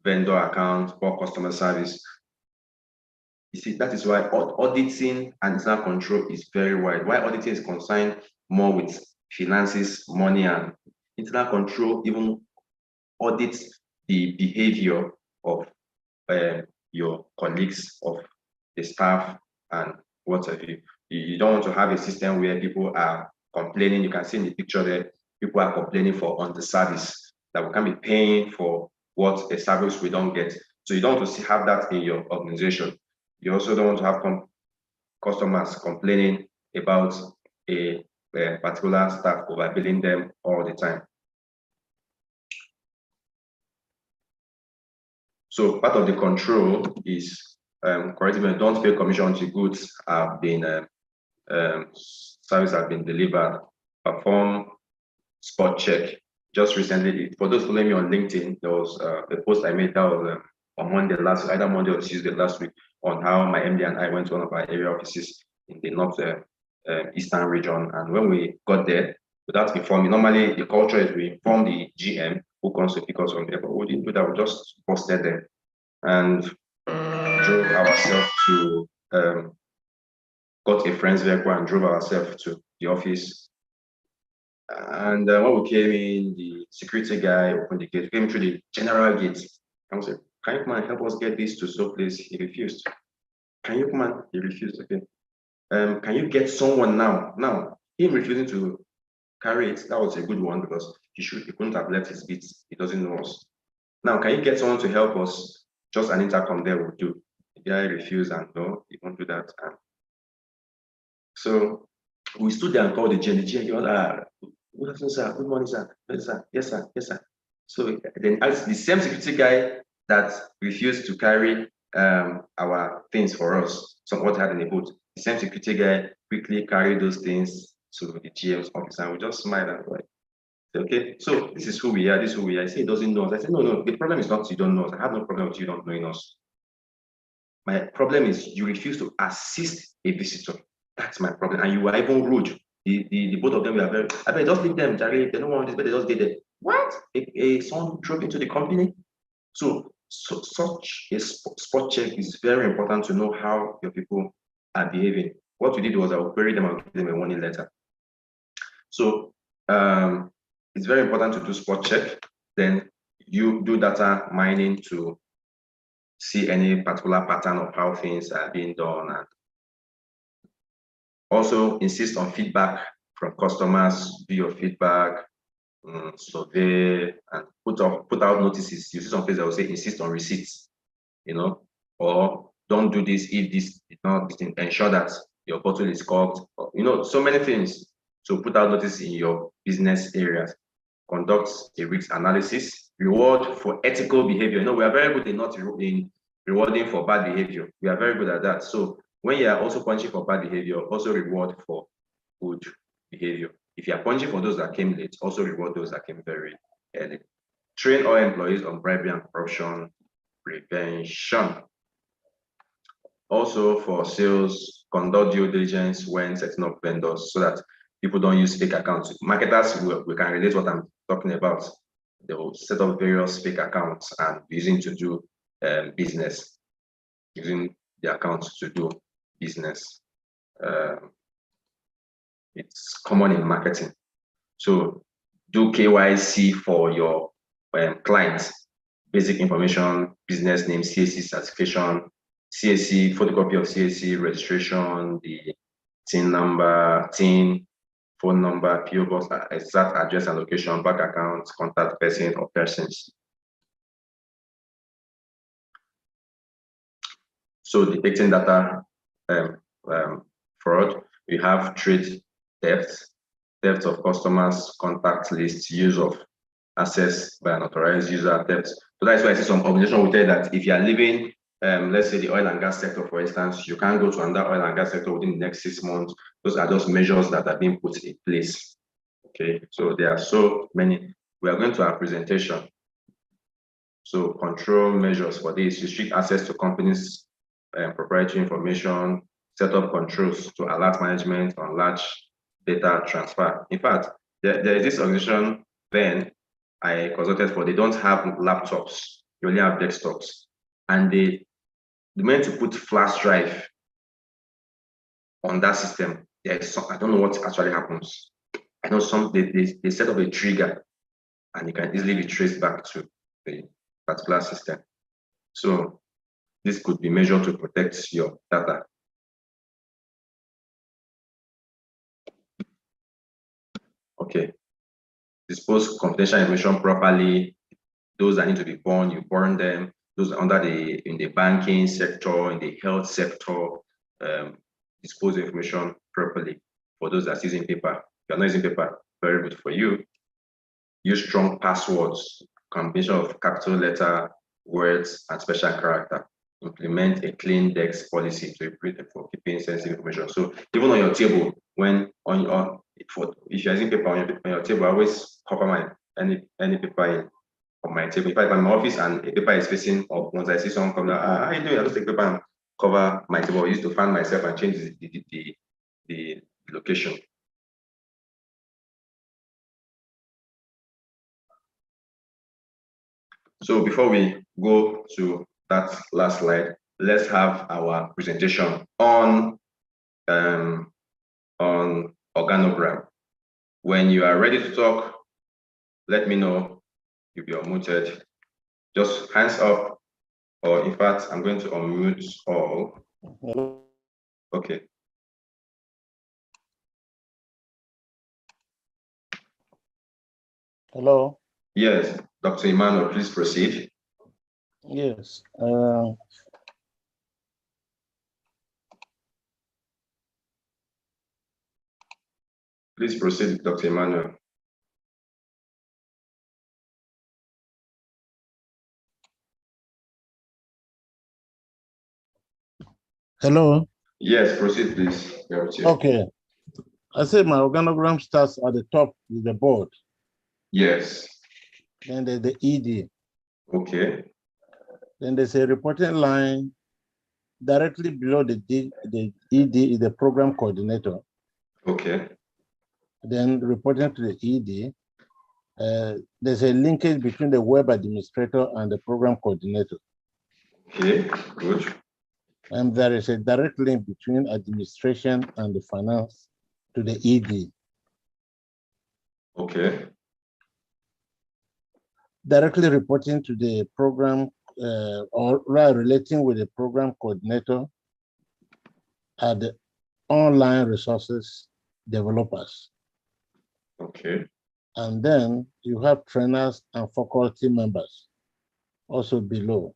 vendor accounts, poor customer service. You see, that is why auditing and internal control is very wide. Why auditing is concerned more with finances, money, and internal control even audits the behavior of your colleagues, of the staff, and what have you. You don't want to have a system where people are complaining. You can see in the picture there, people are complaining on the service, that we can be paying for what a service we don't get. So you don't want to have that in your organization. You also don't want to have customers complaining about a particular staff overbilling them all the time. So part of the control is correctly, don't pay commission until goods have been service have been delivered. Perform spot check. Just recently, for those following me on LinkedIn, there was a post I made that was on Monday either Monday or Tuesday last week, on how my MD and I went to one of our area offices in the north eastern region. And when we got there, without informing, normally the culture is we inform the GM who comes to pick us from there, but we didn't do that. We just posted them and drove ourselves to got a friend's vehicle and drove ourselves to the office. And when we came in, the security guy opened the gate, came through the general gate. I said, "Can you come and help us get this to so place?" He refused. "Can you come and?" He refused. Okay. Can you get someone now? Now, him refusing to carry it, that was a good one, because he couldn't have left his beats. He doesn't know us. Now, can you get someone to help us? Just an intercom there will do. The guy refused, and no, he won't do that. So we stood there and called the GM. The GM, good afternoon, sir. Good morning, sir. Yes, sir. Yes, sir. Yes, sir. So then the same security guy that refused to carry our things for us. Somewhat had in the boot. The same security guy quickly carried those things to the GM's office, and we just smiled and like, okay, so this is who we are, this is who we are. I say he doesn't know us. I said, no, the problem is not you don't know us. I have no problem with you not knowing us. My problem is you refuse to assist a visitor. That's my problem. And you are even rude. The both of them were very, I mean, just leave them, Jerry. They don't want this, but they just did it. What? Someone drove into the company? So such a spot check is very important to know how your people are behaving. What we did was I would query them and give them a warning letter. So it's very important to do spot check. Then you do data mining to see any particular pattern of how things are being done, and also insist on feedback from customers. Do your feedback, survey, and put out notices. You see some places that will say insist on receipts, or don't do this if this is not, ensure that your bottle is corked, or, so many things. So put out notice in your business areas. Conduct a risk analysis. Reward for ethical behavior. We are very good in rewarding for bad behavior. We are very good at that. So when you are also punishing for bad behavior, also reward for good behavior. If you are punishing for those that came late, also reward those that came very early. Train all employees on bribery and corruption prevention. Also for sales, conduct due diligence when setting up vendors so that people don't use fake accounts. Marketers, we can relate what I'm talking about. They will set up various fake accounts and using to do business, using the accounts to do business. It's common in marketing. So do KYC for your clients, basic information, business name, CAC certification, CAC, photocopy of CAC registration, the TIN number, TIN, phone number, PO box, exact address and location, bank account, contact person or persons. So detecting data fraud, we have trade theft of customers, contact lists, use of access by an authorized user, theft. So that's why I see some organization will tell you that if you are leaving, let's say the oil and gas sector, for instance, you can't go to another oil and gas sector within the next 6 months. Those are just measures that are being put in place. Okay, so there are so many. We are going to our presentation. So control measures for this: restrict access to companies' proprietary information, set up controls to alert management on large data transfer. In fact, there is this organization, then I consulted for, they don't have laptops, they only have desktops. And they meant to put flash drive on that system. I don't know what actually happens. I know they set up a trigger and it can easily be traced back to the particular system. So this could be measured to protect your data. Okay. Dispose confidential information properly. Those that need to be burned, you burn them. Those under in the banking sector, in the health sector, dispose information properly. For those that are using paper, if you're not using paper, very good for you. Use strong passwords, combination of capital letter, words, and special character. Implement a clean desk policy to improve for keeping sensitive information. So even on your table, when if you're using paper on your table, I always cover any paper on my table. If I'm in my office and a paper is facing up, once I see someone come down, how are you doing? I just take paper and cover my table. I used to find myself and change the location. So before we go to that last slide, let's have our presentation on organogram. When you are ready to talk, let me know if you're muted. Just hands up, or in fact, I'm going to unmute all. Okay. Hello. Yes, Dr. Emmanuel, please proceed. Yes. Please proceed, Dr. Emmanuel. Hello. Yes, proceed, please. Okay. I said my organogram starts at the top with the board. Yes. Then there's the ED. Okay. Then there's a reporting line directly below the ED is the program coordinator. Okay. Then reporting to the ED, there's a linkage between the web administrator and the program coordinator. Okay, good. And there is a direct link between administration and the finance to the ED. Okay. Directly reporting to the program or relating with the program coordinator are the online resources developers. Okay. And then you have trainers and faculty members also below.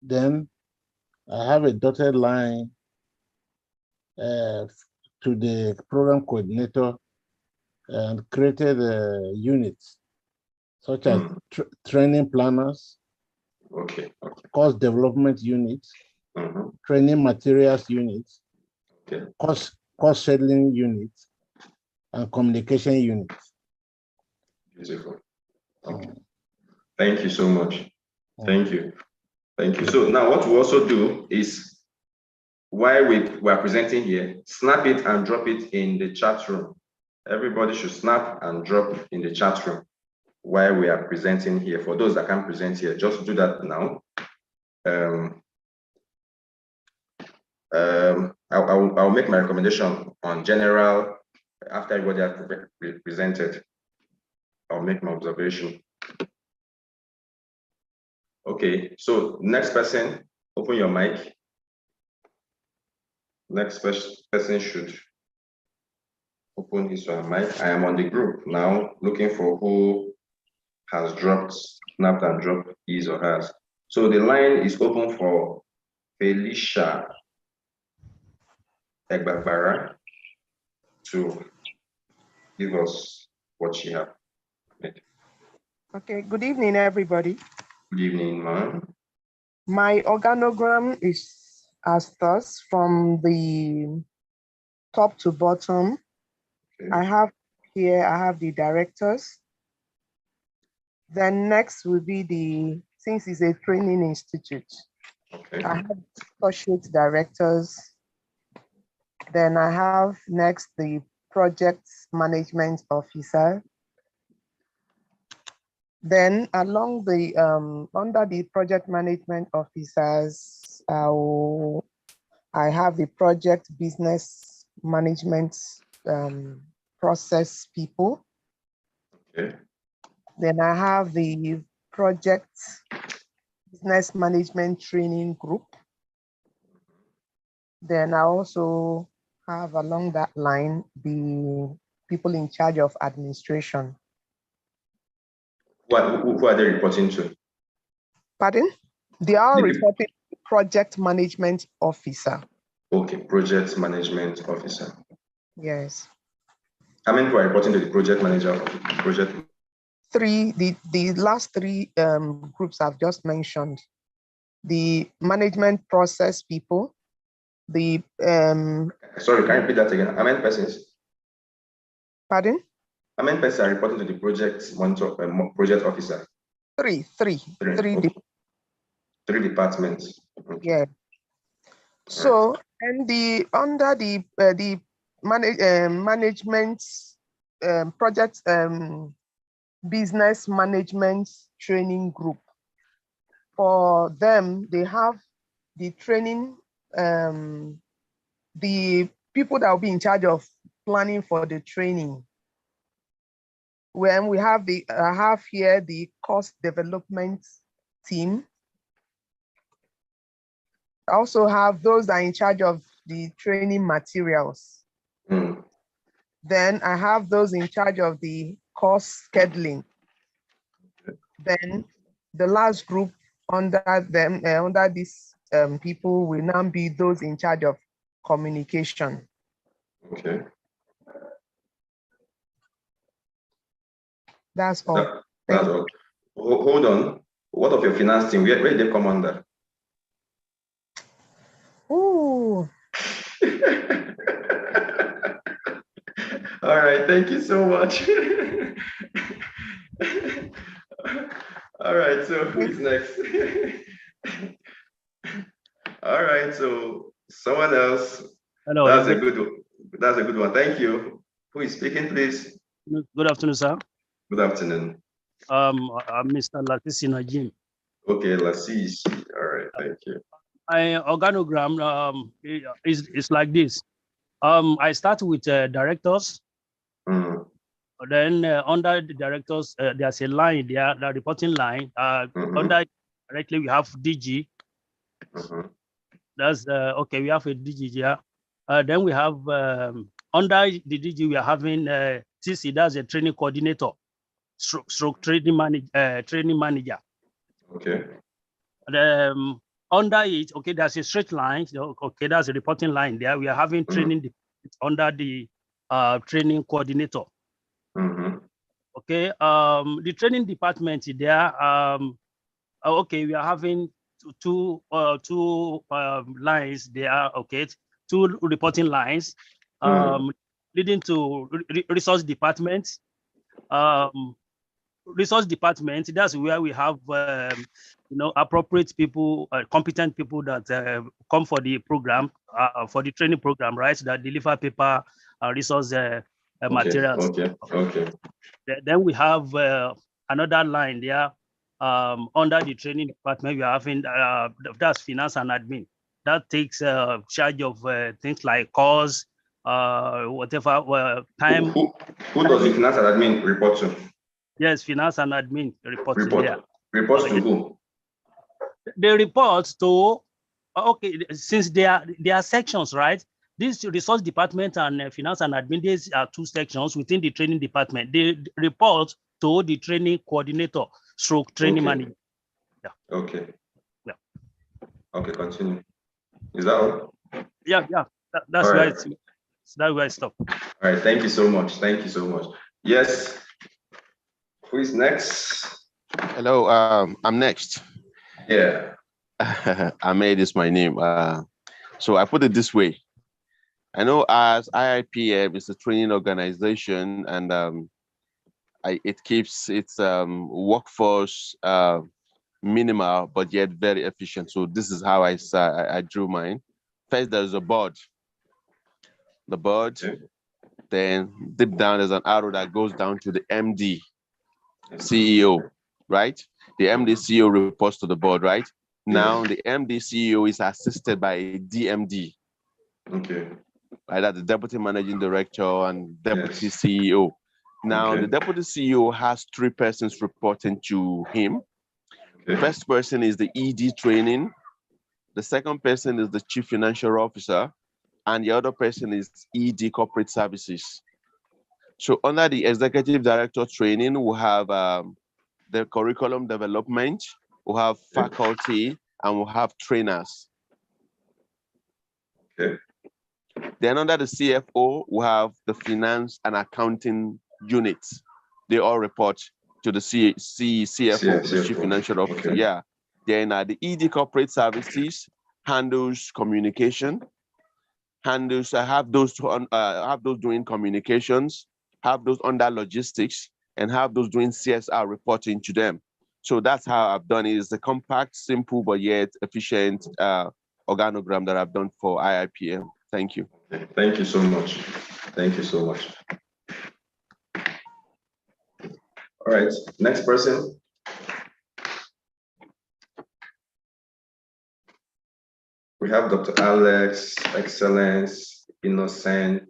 Then I have a dotted line to the program coordinator and created units such as training planners, Okay. course development units, training materials units, course scheduling units, and communication units. Beautiful. Okay. Thank you so much. Thank you. Thank you. So now what we also do is, while we are presenting here, snap it and drop it in the chat room. Everybody should snap and drop in the chat room while we are presenting here. For those that can't present here, just do that now. I'll make my recommendation on general after everybody has presented. I'll make my observation. Okay, so next person, open your mic. Next person should open his or her mic. I am on the group now, looking for who has snapped and dropped his or hers. So the line is open for Felicia Egbabara to give us what she has made. Okay, good evening, everybody. Good evening, ma'am. My organogram is as thus from the top to bottom. Okay. I have the directors. Then next will be since it's a training institute, okay. I have associate directors. Then I have next the project management officer. Then along the under the project management officers, I have the project business management process people. Okay. Then I have the project business management training group. Then I also have along that line the people in charge of administration. Who are they reporting to? Pardon? They are reporting to project management officer. Okay, project management officer. Yes. How many people are reporting to the project manager of the project? Three, the last three groups I've just mentioned. The management process people, the Sorry, can you repeat that again? How many persons? Pardon? How many persons are reporting to the project monitor, project officer? Three. Okay. Three departments. Okay. Yeah. So, and the under the management project business management training group. For them, they have the training, the people that will be in charge of planning for the training. When we have I have here the course development team. I also have those that are in charge of the training materials. Then I have those in charge of the course scheduling. Then the last group under them, under these people will now be those in charge of communication. Okay. That's all. That's all. Hold on. What of your finance team? Where did they come under? Ooh. All right, thank you so much. All right, so who's next? All right, so someone else. Hello. That's a good one. That's a good one. Thank you. Who is speaking, please? Good afternoon, sir. Good afternoon. I'm Mr. Latisi Najim. Okay, let's see. All right, thank you. My organogram is like this. I start with directors. Then under the directors, there's a line there, the reporting line. Under directly we have DG. That's okay. We have a DG here. Then we have under the DG we are having TC. That's a training coordinator, stroke training manager. Okay. Under it, okay, there's a straight line. Okay, that's a reporting line there. We are having training under the training coordinator. Okay, the training department there. Okay, we are having two lines there. Okay, two reporting lines leading to resource department. Resource department, that's where we have appropriate people, competent people that come for the program, for the training program, right, that deliver paper resource materials. Okay. Then we have another line there under the training department. We are having that's finance and admin, that takes charge of things like course, whatever time. Who does the finance and admin report to? Yes, finance and admin reports there. Reports to who? They report to, okay, since they are sections, right? This resource department and finance and admin, these are two sections within the training department. They report to the training coordinator, stroke training manager. Yeah. Okay. Yeah. Okay, continue. Is that all? Yeah. That's all where right. that's where I stop. All right. Thank you so much. Thank you so much. Yes. Who is next? Hello, I'm next. Yeah. Ahmed is my name. So I put it this way. I know as IIPM is a training organization, and it keeps its workforce minimal, but yet very efficient. So this is how I drew mine. First, there's a board. The board, then deep down, there's an arrow that goes down to the MD, CEO, right? The MD CEO reports to the board, right? Now the MD CEO is assisted by a DMD. Okay. Right, that's the deputy managing director and deputy CEO. Now the deputy CEO has three persons reporting to him. The first person is the ED training. The second person is the chief financial officer, and the other person is ED corporate services. So under the executive director training, we have the curriculum development, we have faculty, and we have trainers. Okay. Then under the CFO, we have the finance and accounting units. They all report to the CFO, the chief financial officer. Okay. Yeah. Then the ED corporate services handles communication, handles have those doing communications, have those under logistics, and have those doing CSR reporting to them. So that's how I've done it. It's a compact, simple, but yet efficient organogram that I've done for IIPM. Thank you. Thank you so much. Thank you so much. All right, next person. We have Dr. Alex, Excellence, Innocent,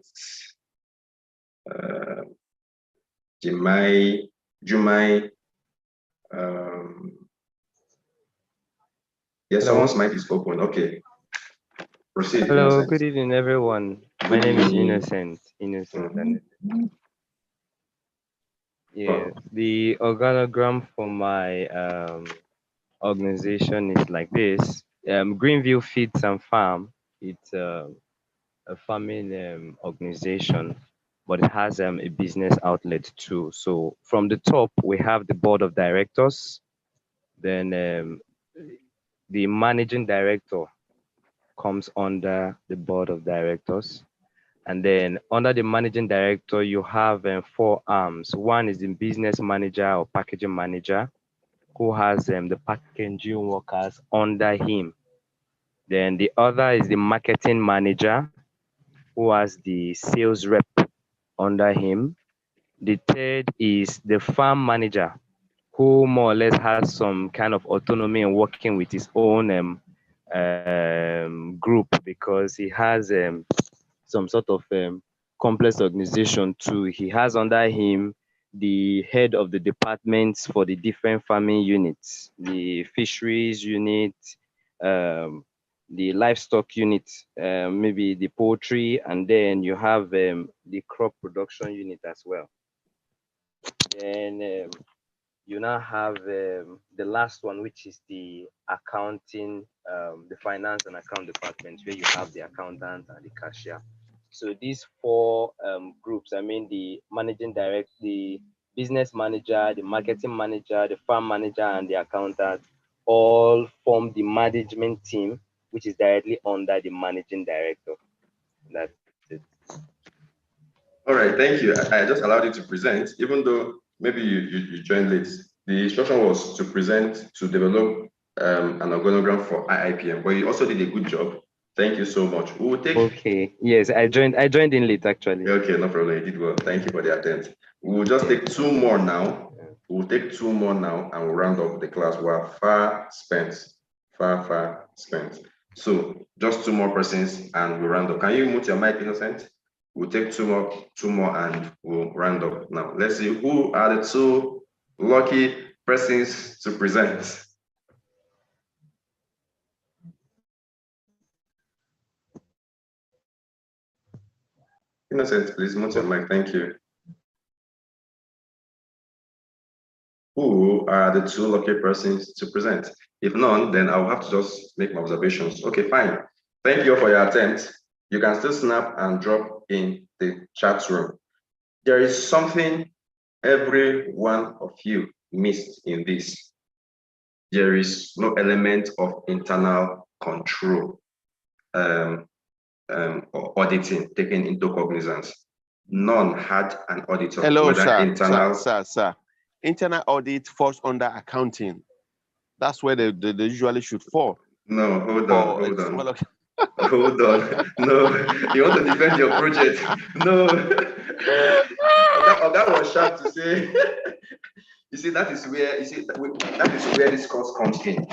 Jumai. Yes, someone's mic is open. Okay. Proceed. Hello, Innocent. good evening, everyone. My name is Innocent. Yeah, the organogram for my organization is like this. Greenview Feeds and Farm. It's a farming organization, but it has a business outlet too. So from the top, we have the board of directors, then the managing director comes under the board of directors. And then under the managing director, you have 4 arms. One is the business manager or packaging manager, who has the packaging workers under him. Then the other is the marketing manager, who has the sales rep under him. The third is the farm manager, who more or less has some kind of autonomy in working with his own group, because he has some sort of complex organization too. He has under him the head of the departments for the different farming units, the fisheries unit, the livestock unit, maybe the poultry, and then you have the crop production unit as well. Then you now have the last one, which is the accounting, the finance and account department, where you have the accountant and the cashier. So these 4 groups, I mean, the managing director, the business manager, the marketing manager, the farm manager, and the accountant, all form the management team, which is directly under the managing director. That's it. All right, thank you. I just allowed you to present, even though maybe you joined late. The instruction was to present, to develop an organogram for IIPM, but you also did a good job. Thank you so much. We will take. Okay. Yes, I joined in late actually. Okay, no problem. You did well. Thank you for the attempt. We will just take 2 more now. We'll take 2 more now, and we'll round up the class. We are far spent. So just 2 more persons, and we'll round up. Can you mute your mic, Innocent? We'll take 2 more, and we'll round up. Now, let's see who are the 2 lucky persons to present. Innocent, please mute your mic. Thank you. Who are the 2 lucky persons to present? If none, then I'll have to just make my observations. Okay, fine. Thank you for your attempt. You can still snap and drop in the chat room. There is something every one of you missed in this. There is no element of internal control or auditing taken into cognizance. None had an auditor. Hello, sir. Internal audit falls under accounting. That's where they usually should fall. No, hold on. Hold on. No, you want to defend your project. No. that was sharp to say. You see, that is where this course comes in.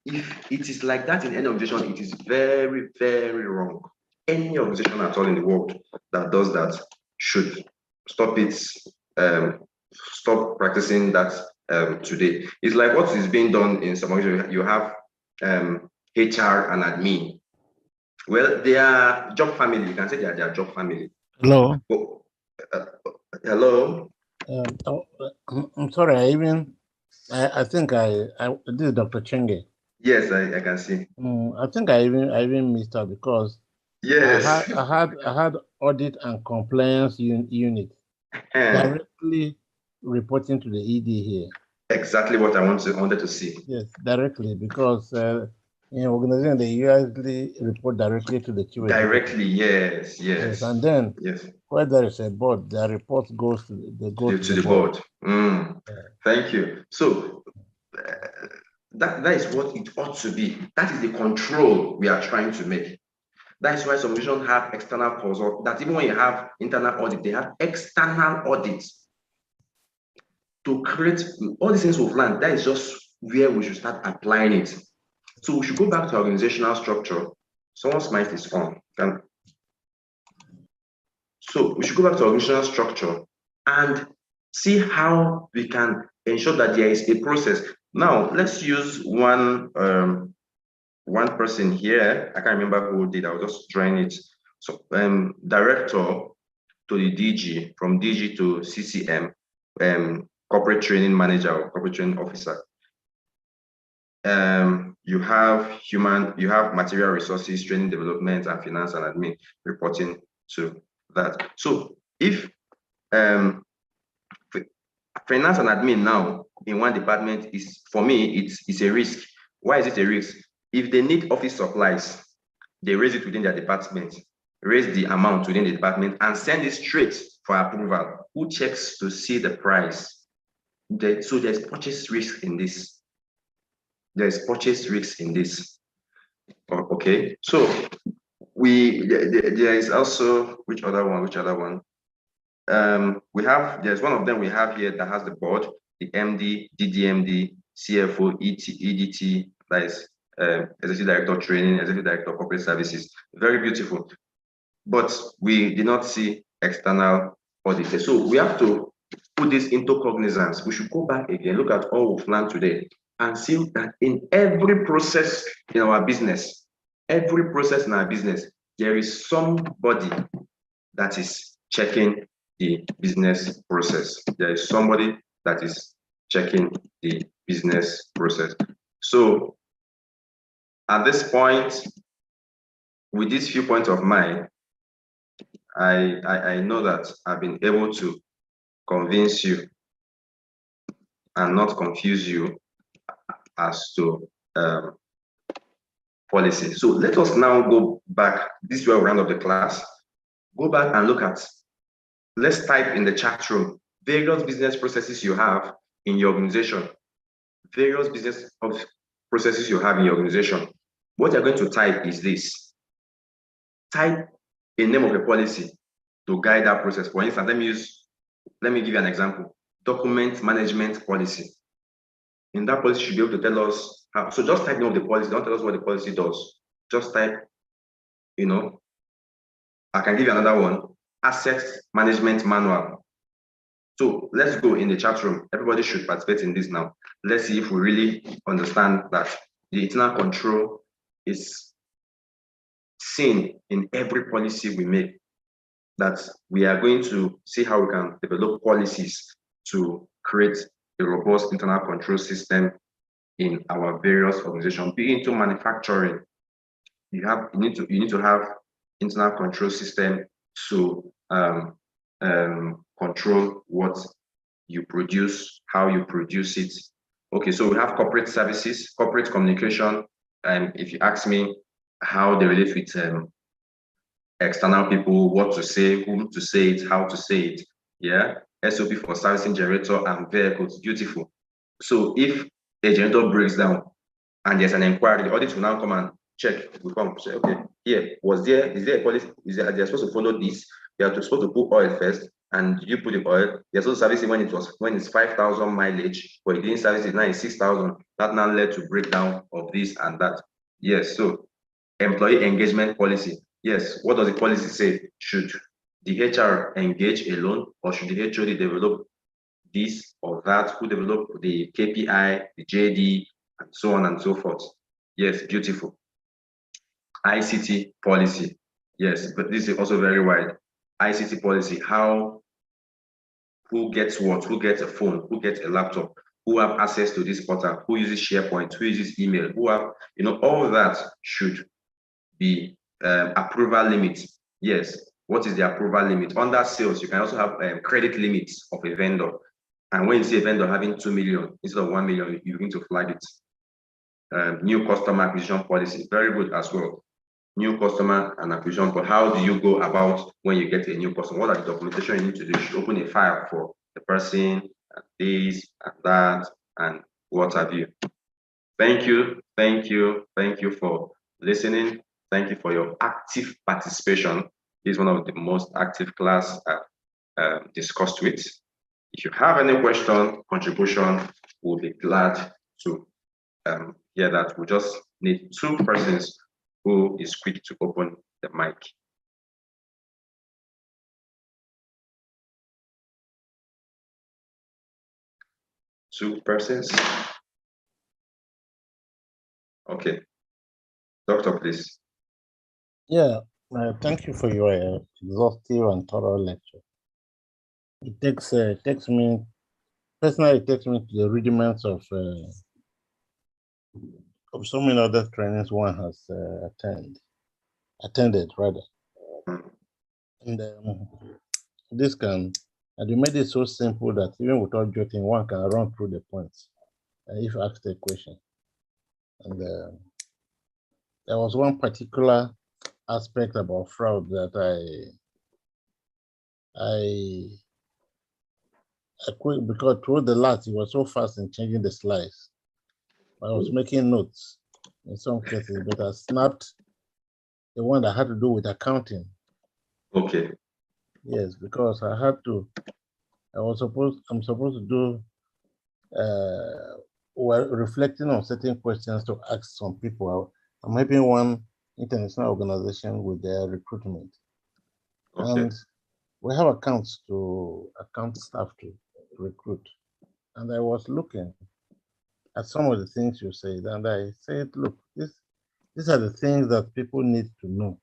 If it is like that in any organization, it is very, very wrong. Any organization at all in the world that does that should stop it. Stop practicing that today. It's like what is being done in some organizations. You have HR and admin. Well, they are job family. You can say they are their job family. Hello. Oh, hello. I'm sorry. I think this is Dr. Chenge. Yes, I can see. I think I even missed out because yes, I had audit and compliance unit directly reporting to the ED here. Exactly what I wanted to see. Yes, directly, because in organization they usually report directly to the QA. Directly, yes. And then where there is a board, the report goes to the board. Thank you. So that is what it ought to be. That is the control we are trying to make. That is why some organizations have external consult. That even when you have internal audit, they have external audits to create all these things we've learned. That is just where we should start applying it. So we should go back to organizational structure. Someone's mic is on. So we should go back to organizational structure and see how we can ensure that there is a process. Now, let's use one person here. I can't remember who did. I'll just join it. So director to the DG, from DG to CCM, corporate training manager or corporate training officer. You have material resources, training development, and finance and admin reporting to that. So if finance and admin now in one department is, for me, it's a risk. Why is it a risk? If they need office supplies, they raise it within their department, raise the amount within the department, and send it straight for approval. Who checks to see the price? So there's purchase risk in this. There's purchase risk in this. Okay, so there is also, which other one? There's one of them we have here that has the board, the MD, DDMD, CFO, EDT, that is Executive Director Training, Executive Director Corporate Services. Very beautiful. But we did not see external auditors. So we have to put this into cognizance. We should go back again, look at all we've learned today, and see that in every process in our business, there is somebody that is checking the business process. There is somebody that is checking the business process. So at this point, with these few points of mine, I know that I've been able to convince you and not confuse you as to policy. So let us now go back. This is where we round up the class. Go back and look at, let's type in the chat room, various business processes you have in your organization. Various business processes you have in your organization. What you're going to type is this. Type a name of a policy to guide that process. For instance, let me give you an example. Document management policy. In that policy, you should be able to tell us how. So just type the name of the policy. Don't tell us what the policy does. Just type, I can give you another one. Asset management manual. So let's go in the chat room. Everybody should participate in this now. Let's see if we really understand that the internal control is seen in every policy we make, that we are going to see how we can develop policies to create a robust internal control system in our various organizations. Be into manufacturing, you need to have internal control system to control what you produce, how you produce it. Okay, so we have corporate services, corporate communication. If you ask me how they relate with external people, what to say, whom to say it, how to say it. Yeah, SOP for servicing generator and vehicles, beautiful. So if a generator breaks down and there's an inquiry, the audit will now come and check. We come say, okay, here, is there a policy? They're supposed to follow this? They are supposed to put oil first, and you put the oil. They're supposed to service it when it's 5,000 mileage, but it didn't service it, now it's 6,000. That now led to breakdown of this and that. Yes, so employee engagement policy. Yes, what does the policy say? Should the HR engage alone, or should the HOD develop this or that? Who develop the KPI, the JD, and so on and so forth? Yes, beautiful. ICT policy. Yes, but this is also very wide. ICT policy, who gets what, who gets a phone, who gets a laptop, who have access to this portal, who uses SharePoint, who uses email, who have, all of that should be approval limits. Yes, what is the approval limit? Under sales, you can also have credit limits of a vendor. And when you see a vendor having 2 million instead of 1 million, you need to flag it. New customer acquisition policy, very good as well. New customer and acquisition, but how do you go about when you get a new customer? What are the documentation you need to do? You should open a file for the person, and this and that, and what have you. Thank you for listening. Thank you for your active participation. This is one of the most active class I've discussed with. If you have any question, contribution, we'll be glad to hear that. We just need 2 persons who is quick to open the mic. Two persons. Okay. Doctor, please. Yeah, thank you for your exhaustive and thorough lecture. It takes me personally to the rudiments of so many other trainings one has attended rather. And this and you made it so simple that even without joking, one can run through the points if asked a question. And there was one particular aspect about fraud that I quit because toward the last, he was so fast in changing the slides. I was making notes in some cases, but I snapped the one that had to do with accounting. Okay. Yes, because I'm supposed to do, while reflecting on certain questions to ask some people. I'm helping one international organization with their recruitment. Okay. And we have account staff to recruit. And I was looking at some of the things you said, and I said, look, these are the things that people need to know,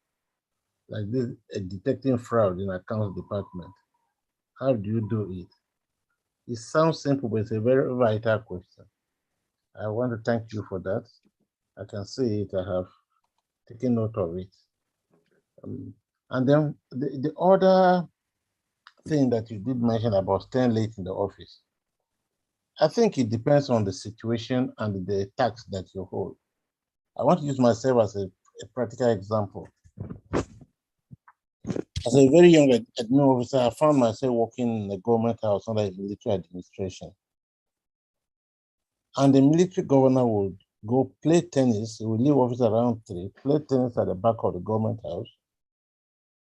like this, detecting fraud in accounts department. How do you do it? It sounds simple, but it's a very vital question. I want to thank you for that. I can see it. I have taken note of it. And then the other thing that you did mention about staying late in the office, I think it depends on the situation and the task that you hold. I want to use myself as a practical example. As a very young admin officer, I found myself working in the government house under the military administration. And the military governor would go play tennis. He would leave office around 3, play tennis at the back of the government house.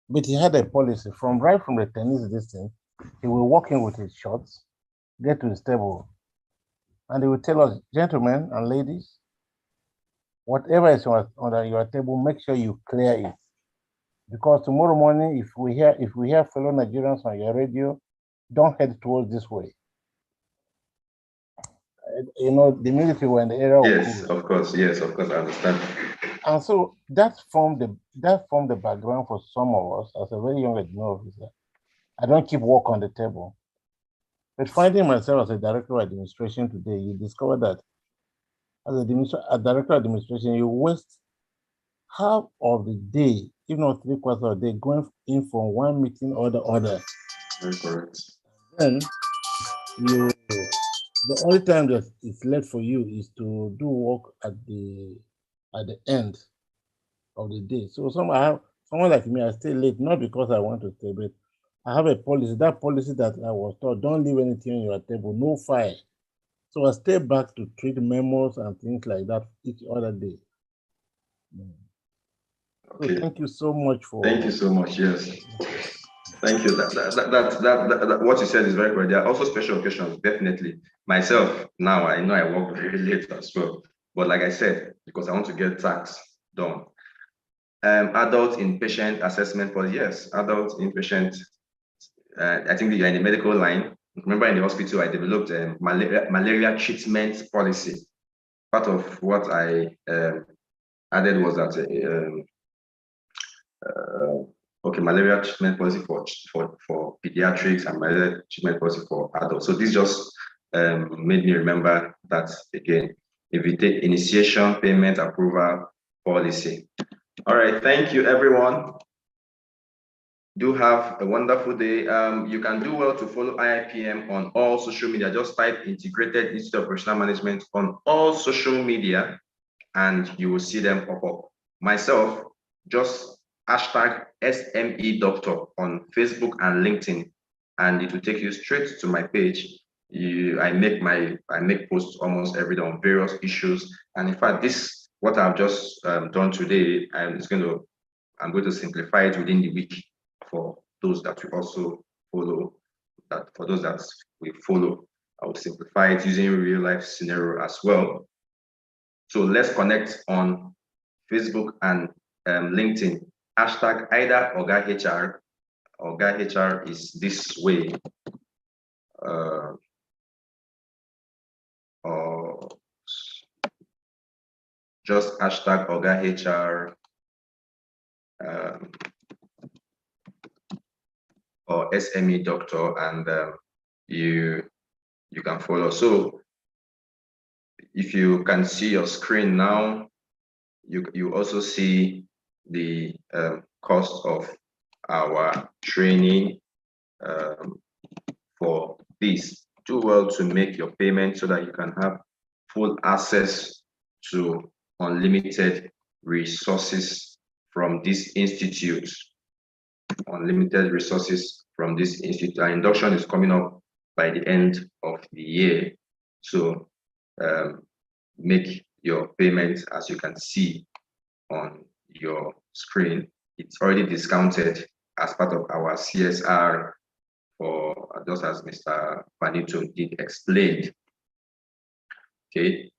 But he had a policy from the tennis distance, he will walk in with his shorts, get to his table, and he will tell us, gentlemen and ladies, whatever is on your table, make sure you clear it. Because tomorrow morning, if we hear fellow Nigerians on your radio, don't head towards this way. You know, the military were in the era of Yes, cool. of course. Yes, of course, I understand. And so that formed the background for some of us as a very young admin officer. I don't keep work on the table. But finding myself as a director of administration today, you discover that as a director of administration, you waste half of the day, if not 3/4 of the day, going in from one meeting or the other. Very correct. Then the only time that it's left for you is to do work at the end of the day. So someone like me, I stay late, not because I want to stay, but I have a policy, that policy that I was taught, don't leave anything on your table, no file. So I stay back to treat memos and things like that each other day. Okay. So thank you so much for. Thank you so much. Yes. Thank you. That what you said is very correct. There are also special occasions, definitely. Myself, now I know I work very late as well. But like I said, because I want to get tax done. Adult inpatient assessment policy. Yes, adult inpatient. I think you're in the medical line. Remember, in the hospital, I developed a malaria treatment policy. Part of what I added was that malaria treatment policy for pediatrics and malaria treatment policy for adults. So this just made me remember that again. If we take initiation, payment, approval policy. All right, thank you, everyone. Do have a wonderful day. You can do well to follow IIPM on all social media. Just type Integrated Institute of Operational Management on all social media, and you will see them pop up. Myself, just hashtag SME Doctor on Facebook and LinkedIn, and it will take you straight to my page. I make posts almost every day on various issues, and in fact, this what I've just done today, I'm going to simplify it within the week for those that we also follow. That for those that we follow, I will simplify it using real life scenario as well. So let's connect on Facebook and LinkedIn. Hashtag either Oga HR. Oga HR is this way. Or just hashtag Oga HR or SME Doctor, and you can follow. So if you can see your screen now, you also see the cost of our training for this. Do well to make your payment so that you can have full access to unlimited resources from this institute, unlimited resources from this institute. Our induction is coming up by the end of the year. So make your payments, as you can see on your screen. It's already discounted as part of our CSR, for just as Mr. Panito did explain. Okay,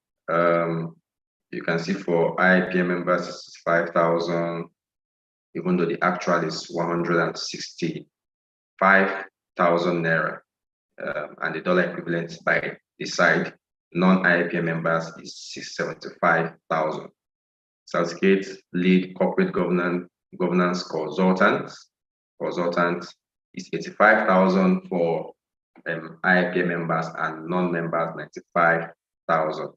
you can see for IIPM members it's 5,000, even though the actual is 165,000 naira, and the dollar equivalent by the side. Non-IIPM members is 675,000. Southgate lead corporate governance consultant is 85,000 for IIPM members, and non-members 95,000.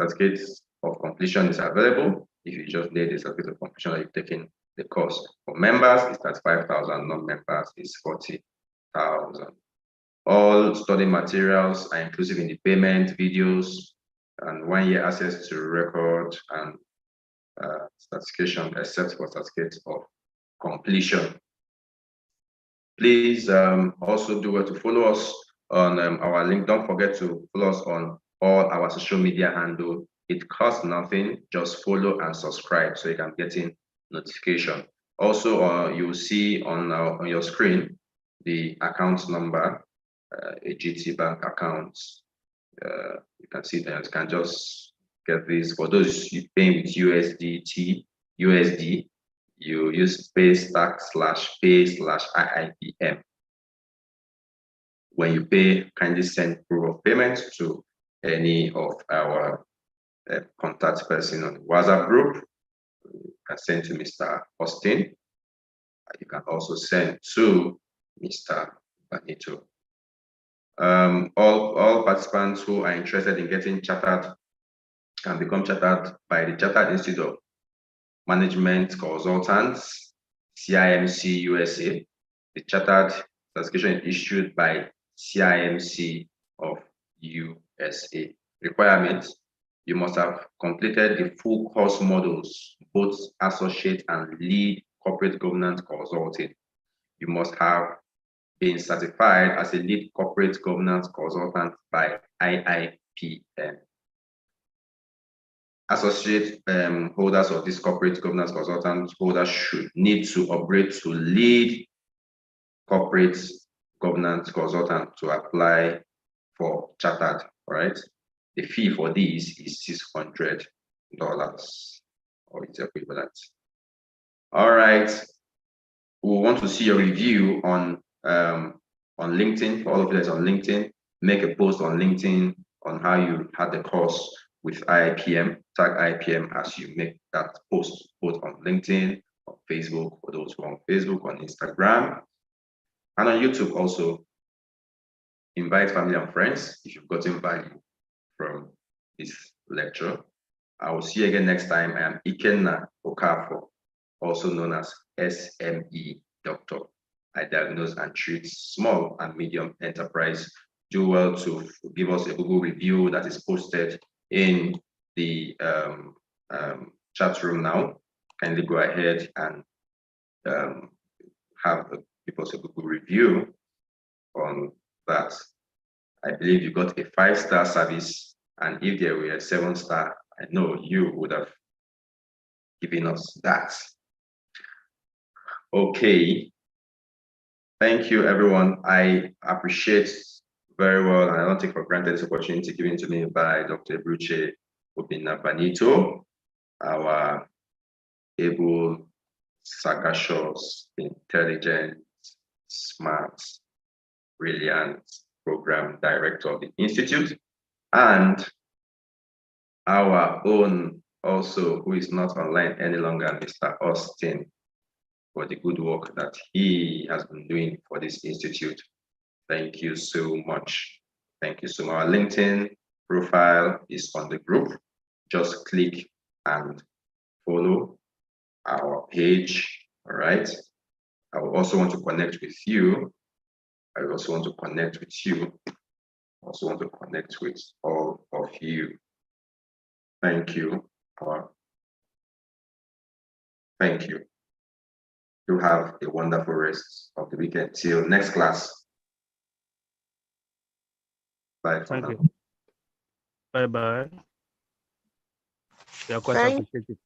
Certificate of completion is available if you just need a certificate of completion that you've taken the course. For members, it's 35,000, non-members is 40,000. All study materials are inclusive in the payment, videos, and 1 year access to record and certification, except for certificate of completion. Please also do well to follow us on our link. Don't forget to follow us on all our social media handle. It costs nothing, just follow and subscribe so you can get in notification. Also, you will see on your screen the account number, a GT Bank account. You can see that you can just get this. For those you paying with USD, you use pay/pay/IIPM. When you pay, kindly send proof of payment to any of our contact person on the WhatsApp group. You can send to Mr. Austin. You can also send to Mr. Benito. All participants who are interested in getting chartered can become chartered by the Chartered Institute of Management Consultants, CIMC USA. The chartered certification is issued by CIMC of USA. Requirements: you must have completed the full course modules, both associate and lead corporate governance consulting. You must have been certified as a lead corporate governance consultant by IIPM. Associate holders of this corporate governance consultant holders should need to upgrade to lead corporate governance consultant to apply for chartered. All right. The fee for these is $600 or its equivalent. All right. We want to see your review on LinkedIn. For all of you that's on LinkedIn, make a post on LinkedIn on how you had the course with IIPM. Tag IIPM as you make that post, both on LinkedIn, on Facebook, for those who are on Facebook, on Instagram, and on YouTube also. Invite family and friends if you've gotten value from this lecture. I will see you again next time. I am Ikenna Okafor, also known as SME Doctor. I diagnose and treat small and medium enterprise. Do well to give us a Google review that is posted in the chat room now. Kindly go ahead and give us a Google review on that. I believe you got a 5-star service, and if there were a 7-star, I know you would have given us that. Okay. Thank you, everyone. I appreciate very well, and I don't take for granted this opportunity given to me by Dr. Bruce Obinabanito, our able, sagacious, intelligent, smart, brilliant program director of the Institute, and our own also, who is not online any longer, Mr. Austin, for the good work that he has been doing for this Institute. Thank you so much. Thank you so much. Our LinkedIn profile is on the group. Just click and follow our page. All right. I will also want to connect with you. I also want to connect with you. I also want to connect with all of you. Thank you. Thank you. Do have a wonderful rest of the weekend. Till next class. Bye for Thank now. you. Bye bye. You are quite Thank appreciated.